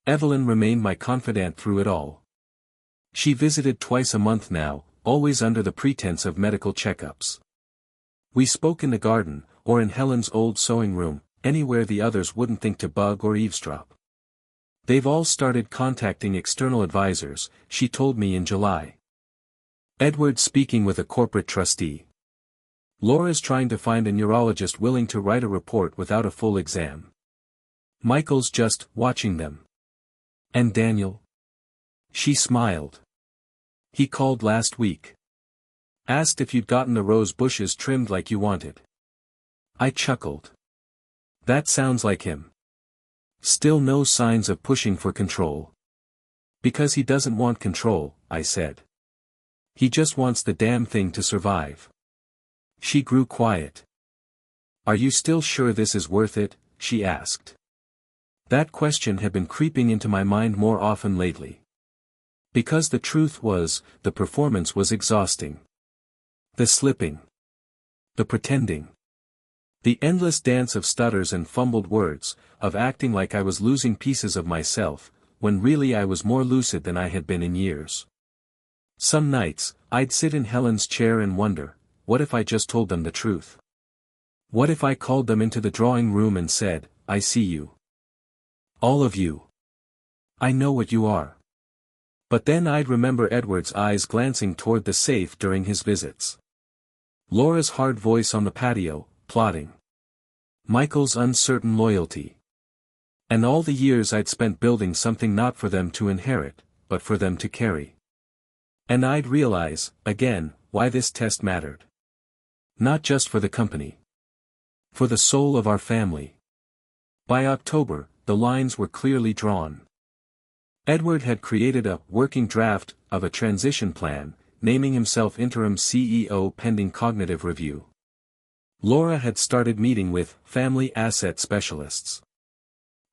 Evelyn remained my confidant through it all. She visited twice a month now, always under the pretense of medical checkups. We spoke in the garden, or in Helen's old sewing room, anywhere the others wouldn't think to bug or eavesdrop. They've all started contacting external advisors, she told me in July. Edward's speaking with a corporate trustee. Laura's trying to find a neurologist willing to write a report without a full exam. Michael's just watching them. And Daniel? She smiled. He called last week. Asked if you'd gotten the rose bushes trimmed like you wanted. I chuckled. That sounds like him. Still no signs of pushing for control. Because he doesn't want control, I said. He just wants the damn thing to survive. She grew quiet. Are you still sure this is worth it? She asked. That question had been creeping into my mind more often lately. Because the truth was, the performance was exhausting. The slipping. The pretending. The endless dance of stutters and fumbled words, of acting like I was losing pieces of myself, when really I was more lucid than I had been in years. Some nights, I'd sit in Helen's chair and wonder, what if I just told them the truth? What if I called them into the drawing room and said, I see you. All of you. I know what you are. But then I'd remember Edward's eyes glancing toward the safe during his visits. Laura's hard voice on the patio, plotting. Michael's uncertain loyalty. And all the years I'd spent building something not for them to inherit, but for them to carry. And I'd realize, again, why this test mattered. Not just for the company. For the soul of our family. By October, the lines were clearly drawn. Edward had created a working draft of a transition plan, naming himself interim CEO pending cognitive review. Laura had started meeting with family asset specialists.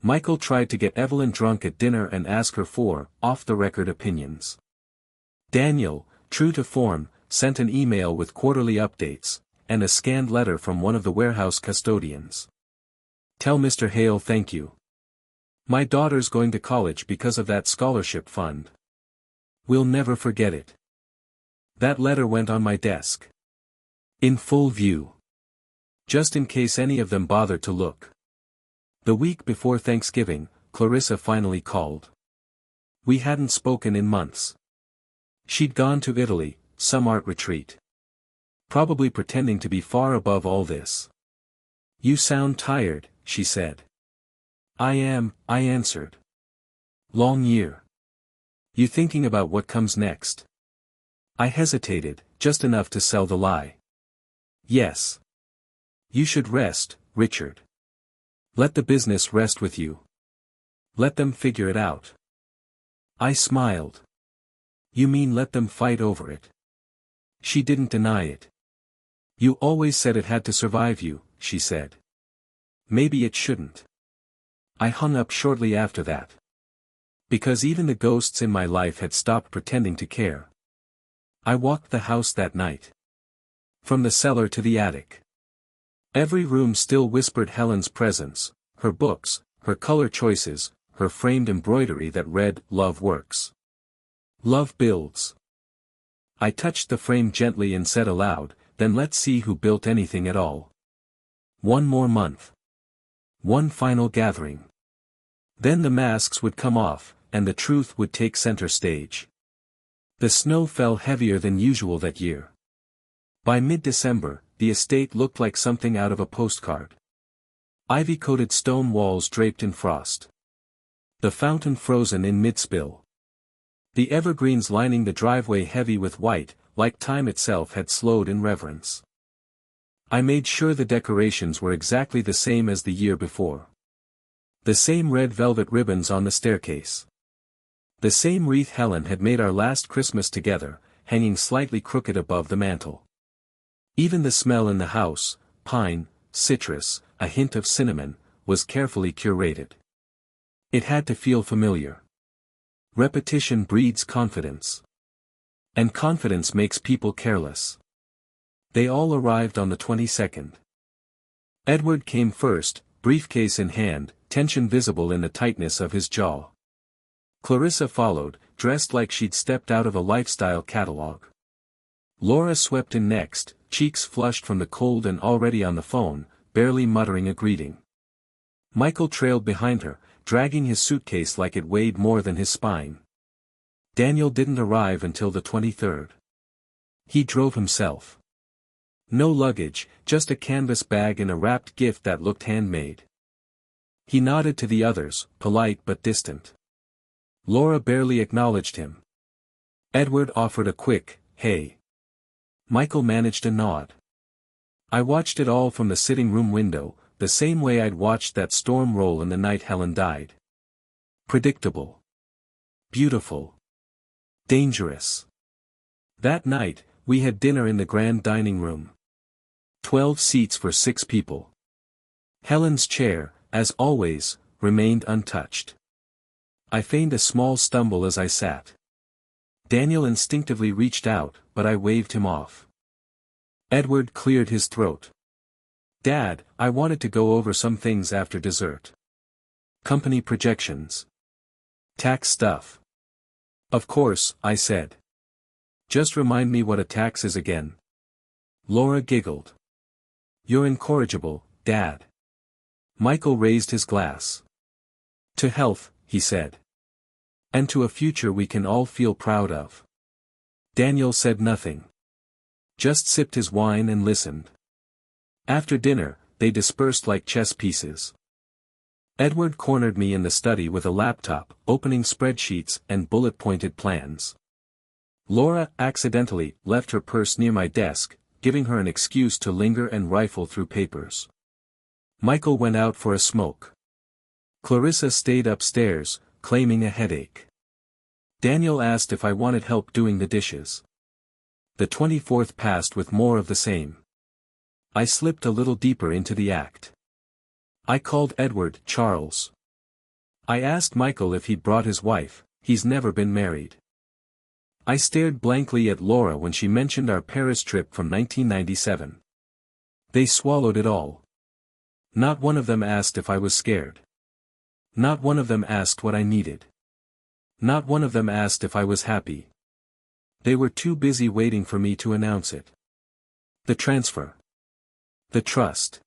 Michael tried to get Evelyn drunk at dinner and ask her for off-the-record opinions. Daniel, true to form, sent an email with quarterly updates, and a scanned letter from one of the warehouse custodians. Tell Mr. Hale thank you. My daughter's going to college because of that scholarship fund. We'll never forget it. That letter went on my desk. In full view. Just in case any of them bothered to look. The week before Thanksgiving, Clarissa finally called. We hadn't spoken in months. She'd gone to Italy, some art retreat. Probably pretending to be far above all this. You sound tired, she said. I am, I answered. Long year. You thinking about what comes next? I hesitated, just enough to sell the lie. Yes. You should rest, Richard. Let the business rest with you. Let them figure it out. I smiled. You mean let them fight over it? She didn't deny it. You always said it had to survive you, she said. Maybe it shouldn't. I hung up shortly after that. Because even the ghosts in my life had stopped pretending to care. I walked the house that night. From the cellar to the attic. Every room still whispered Helen's presence, her books, her color choices, her framed embroidery that read, Love works. Love builds. I touched the frame gently and said aloud, then let's see who built anything at all. One more month. One final gathering. Then the masks would come off, and the truth would take center stage. The snow fell heavier than usual that year. By mid-December, the estate looked like something out of a postcard. Ivy-coated stone walls draped in frost. The fountain frozen in mid-spill. The evergreens lining the driveway heavy with white, like time itself had slowed in reverence. I made sure the decorations were exactly the same as the year before. The same red velvet ribbons on the staircase. The same wreath Helen had made our last Christmas together, hanging slightly crooked above the mantel. Even the smell in the house, pine, citrus, a hint of cinnamon, was carefully curated. It had to feel familiar. Repetition breeds confidence. And confidence makes people careless. They all arrived on the 22nd. Edward came first, briefcase in hand, tension visible in the tightness of his jaw. Clarissa followed, dressed like she'd stepped out of a lifestyle catalog. Laura swept in next, cheeks flushed from the cold and already on the phone, barely muttering a greeting. Michael trailed behind her, dragging his suitcase like it weighed more than his spine. Daniel didn't arrive until the 23rd. He drove himself. No luggage, just a canvas bag and a wrapped gift that looked handmade. He nodded to the others, polite but distant. Laura barely acknowledged him. Edward offered a quick, "Hey." Michael managed a nod. I watched it all from the sitting room window, the same way I'd watched that storm roll in the night Helen died. Predictable. Beautiful. Dangerous. That night, we had dinner in the grand dining room. 12 seats for 6 people. Helen's chair, as always, remained untouched. I feigned a small stumble as I sat. Daniel instinctively reached out, but I waved him off. Edward cleared his throat. "Dad, I wanted to go over some things after dessert. Company projections. Tax stuff." "Of course," I said. "Just remind me what a tax is again." Laura giggled. "You're incorrigible, Dad." Michael raised his glass. "To health," he said. "And to a future we can all feel proud of." Daniel said nothing. Just sipped his wine and listened. After dinner, they dispersed like chess pieces. Edward cornered me in the study with a laptop, opening spreadsheets and bullet-pointed plans. Laura accidentally left her purse near my desk, giving her an excuse to linger and rifle through papers. Michael went out for a smoke. Clarissa stayed upstairs, claiming a headache. Daniel asked if I wanted help doing the dishes. The 24th passed with more of the same. I slipped a little deeper into the act. I called Edward Charles. I asked Michael if he'd brought his wife. He's never been married. I stared blankly at Laura when she mentioned our Paris trip from 1997. They swallowed it all. Not one of them asked if I was scared. Not one of them asked what I needed. Not one of them asked if I was happy. They were too busy waiting for me to announce it. The transfer. The trust.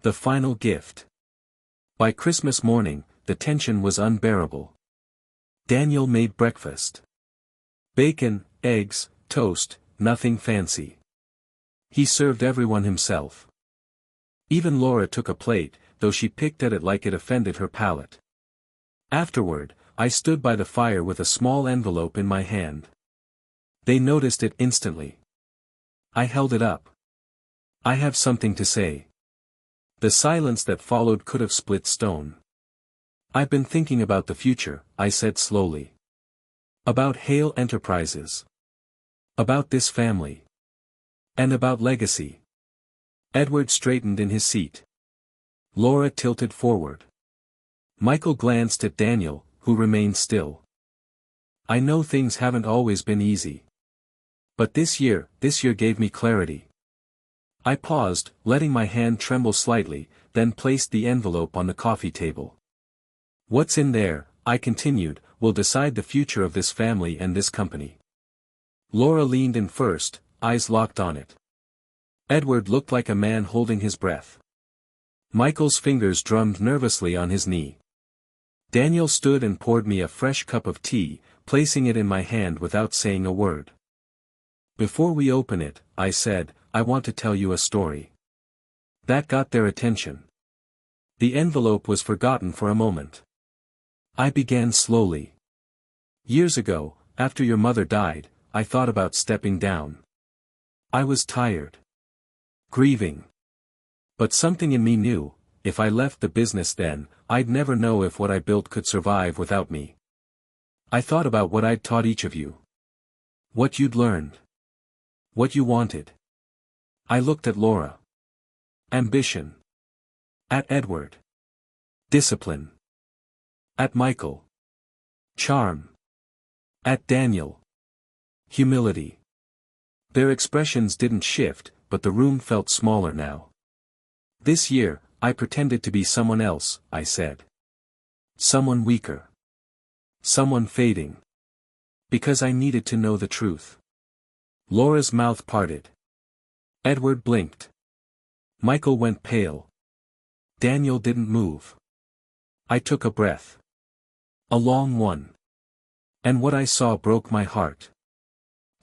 The final gift. By Christmas morning, the tension was unbearable. Daniel made breakfast. Bacon, eggs, toast, nothing fancy. He served everyone himself. Even Laura took a plate, though she picked at it like it offended her palate. Afterward, I stood by the fire with a small envelope in my hand. They noticed it instantly. I held it up. "I have something to say." The silence that followed could have split stone. "I've been thinking about the future," I said slowly. "About Hale Enterprises. About this family. And about legacy." Edward straightened in his seat. Laura tilted forward. Michael glanced at Daniel, who remained still. "I know things haven't always been easy. But this year gave me clarity." I paused, letting my hand tremble slightly, then placed the envelope on the coffee table. "What's in there," I continued, "will decide the future of this family and this company." Laura leaned in first, eyes locked on it. Edward looked like a man holding his breath. Michael's fingers drummed nervously on his knee. Daniel stood and poured me a fresh cup of tea, placing it in my hand without saying a word. "Before we open it," I said, "I want to tell you a story." That got their attention. The envelope was forgotten for a moment. I began slowly. "Years ago, after your mother died, I thought about stepping down. I was tired. Grieving. But something in me knew, if I left the business then, I'd never know if what I built could survive without me. I thought about what I'd taught each of you. What you'd learned. What you wanted. I looked at Laura. Ambition. At Edward. Discipline. At Michael. Charm. At Daniel. Humility. Their expressions didn't shift, but the room felt smaller now. This year, I pretended to be someone else, I said. Someone weaker. Someone fading. Because I needed to know the truth. Laura's mouth parted. Edward blinked. Michael went pale. Daniel didn't move. I took a breath. A long one. And what I saw broke my heart.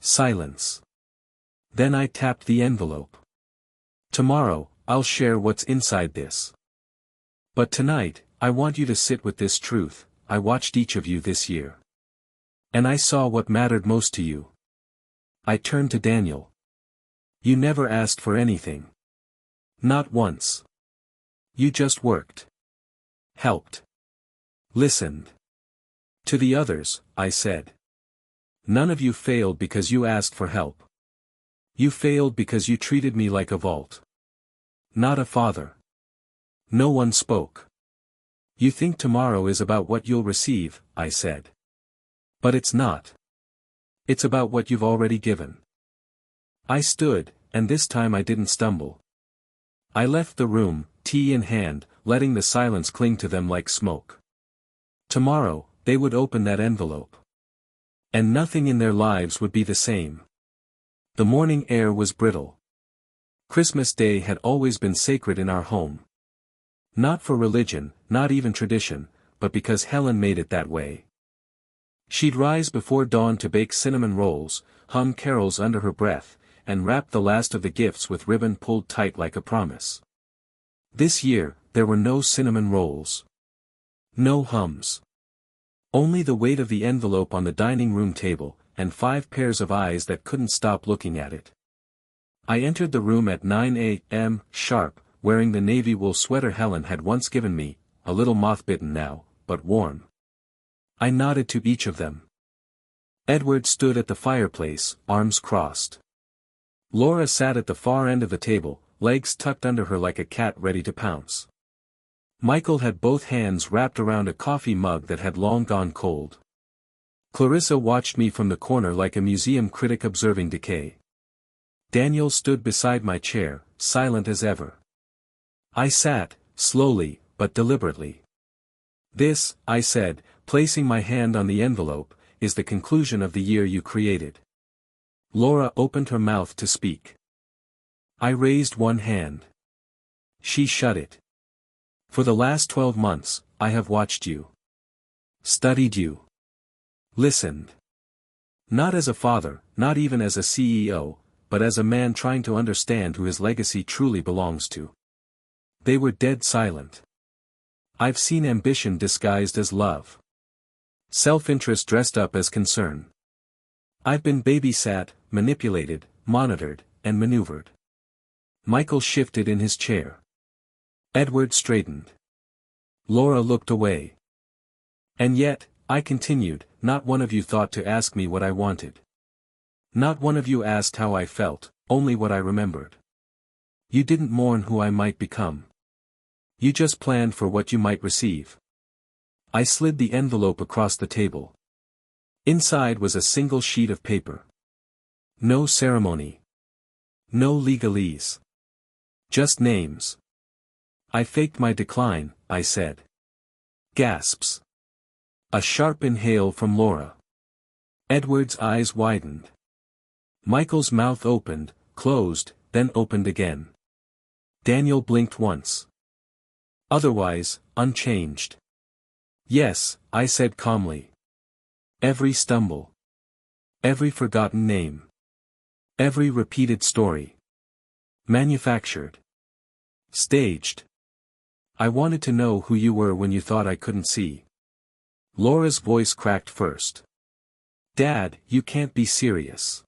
Silence. Then I tapped the envelope. Tomorrow, I'll share what's inside this. But tonight, I want you to sit with this truth. I watched each of you this year. And I saw what mattered most to you. I turned to Daniel. You never asked for anything. Not once. You just worked. Helped. Listened. To the others, I said. None of you failed because you asked for help. You failed because you treated me like a vault. Not a father. No one spoke. You think tomorrow is about what you'll receive, I said. But it's not. It's about what you've already given. I stood, and this time I didn't stumble. I left the room, tea in hand, letting the silence cling to them like smoke. Tomorrow, they would open that envelope. And nothing in their lives would be the same. The morning air was brittle. Christmas Day had always been sacred in our home. Not for religion, not even tradition, but because Helen made it that way. She'd rise before dawn to bake cinnamon rolls, hum carols under her breath, and wrap the last of the gifts with ribbon pulled tight like a promise. This year, there were no cinnamon rolls. No hums. Only the weight of the envelope on the dining room table, and 5 pairs of eyes that couldn't stop looking at it. I entered the room at 9 a.m. sharp, wearing the navy wool sweater Helen had once given me, a little moth-bitten now, but warm. I nodded to each of them. Edward stood at the fireplace, arms crossed. Laura sat at the far end of the table, legs tucked under her like a cat ready to pounce. Michael had both hands wrapped around a coffee mug that had long gone cold. Clarissa watched me from the corner like a museum critic observing decay. Daniel stood beside my chair, silent as ever. I sat, slowly, but deliberately. This, I said, placing my hand on the envelope, is the conclusion of the year you created. Laura opened her mouth to speak. I raised one hand. She shut it. For the last 12 months, I have watched you. Studied you. Listened. Not as a father, not even as a CEO, but as a man trying to understand who his legacy truly belongs to. They were dead silent. I've seen ambition disguised as love. Self-interest dressed up as concern. I've been babysat, manipulated, monitored, and maneuvered. Michael shifted in his chair. Edward straightened. Laura looked away. And yet, I continued, not one of you thought to ask me what I wanted. Not one of you asked how I felt, only what I remembered. You didn't mourn who I might become. You just planned for what you might receive. I slid the envelope across the table. Inside was a single sheet of paper. No ceremony. No legalese. Just names. I faked my decline, I said. Gasps. A sharp inhale from Laura. Edward's eyes widened. Michael's mouth opened, closed, then opened again. Daniel blinked once. Otherwise, unchanged. Yes, I said calmly. Every stumble. Every forgotten name. Every repeated story. Manufactured. Staged. I wanted to know who you were when you thought I couldn't see. Laura's voice cracked first. Dad, you can't be serious.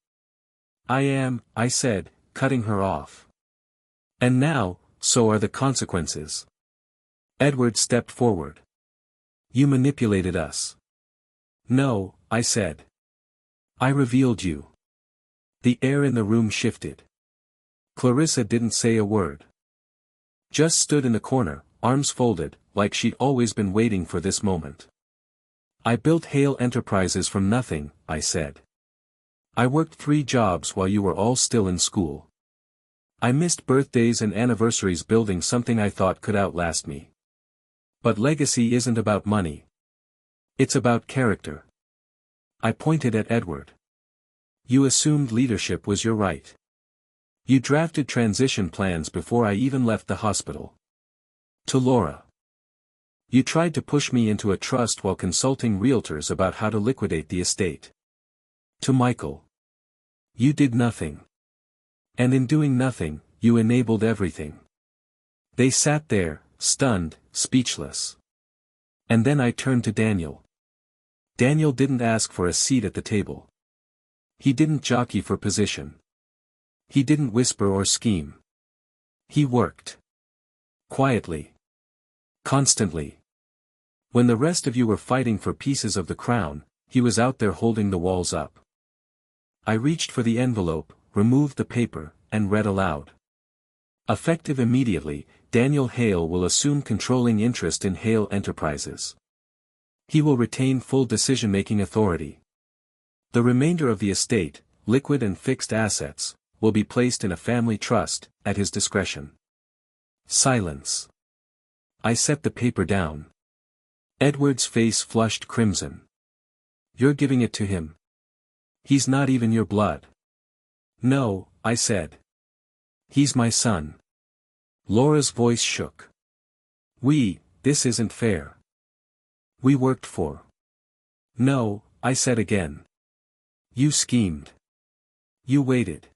I am, I said, cutting her off. And now, so are the consequences. Edward stepped forward. You manipulated us. No, I said. I revealed you. The air in the room shifted. Clarissa didn't say a word. Just stood in the corner, arms folded, like she'd always been waiting for this moment. I built Hale Enterprises from nothing, I said. I worked 3 jobs while you were all still in school. I missed birthdays and anniversaries building something I thought could outlast me. But legacy isn't about money. It's about character. I pointed at Edward. You assumed leadership was your right. You drafted transition plans before I even left the hospital. To Laura. You tried to push me into a trust while consulting realtors about how to liquidate the estate. To Michael. You did nothing. And in doing nothing, you enabled everything. They sat there, stunned, speechless. And then I turned to Daniel. Daniel didn't ask for a seat at the table. He didn't jockey for position. He didn't whisper or scheme. He worked. Quietly. Constantly. When the rest of you were fighting for pieces of the crown, he was out there holding the walls up. I reached for the envelope, removed the paper, and read aloud. Effective immediately, Daniel Hale will assume controlling interest in Hale Enterprises. He will retain full decision-making authority. The remainder of the estate, liquid and fixed assets, will be placed in a family trust, at his discretion. Silence. I set the paper down. Edward's face flushed crimson. You're giving it to him. He's not even your blood. No, I said. He's my son. Laura's voice shook. This isn't fair. We worked for. No, I said again. You schemed. You waited.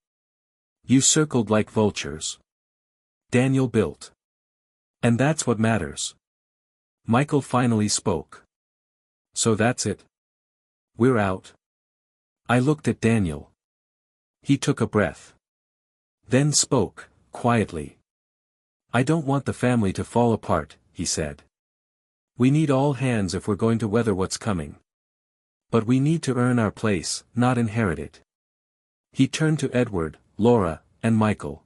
You circled like vultures. Daniel built. And that's what matters. Michael finally spoke. So that's it. We're out. I looked at Daniel. He took a breath. Then spoke, quietly. I don't want the family to fall apart, he said. We need all hands if we're going to weather what's coming. But we need to earn our place, not inherit it. He turned to Edward, Laura, and Michael.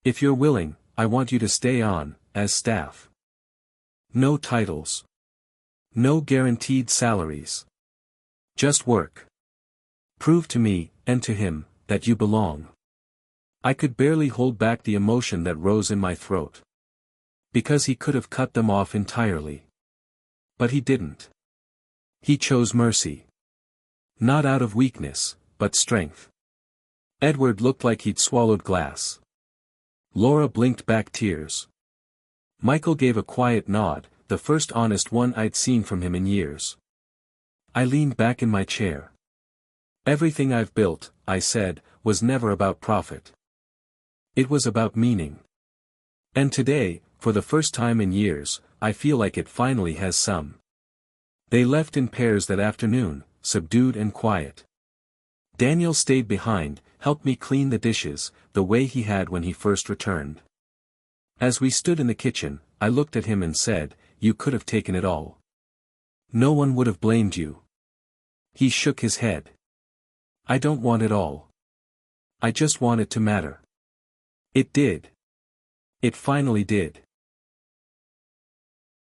If you're willing, I want you to stay on, as staff. No titles. No guaranteed salaries. Just work. Prove to me, and to him, that you belong. I could barely hold back the emotion that rose in my throat. Because he could have cut them off entirely. But he didn't. He chose mercy. Not out of weakness, but strength. Edward looked like he'd swallowed glass. Laura blinked back tears. Michael gave a quiet nod, the first honest one I'd seen from him in years. I leaned back in my chair. Everything I've built, I said, was never about profit. It was about meaning. And today, for the first time in years, I feel like it finally has some. They left in pairs that afternoon, subdued and quiet. Daniel stayed behind, helped me clean the dishes, the way he had when he first returned. As we stood in the kitchen, I looked at him and said, "You could have taken it all. No one would have blamed you." He shook his head. "I don't want it all. I just want it to matter." It did. It finally did.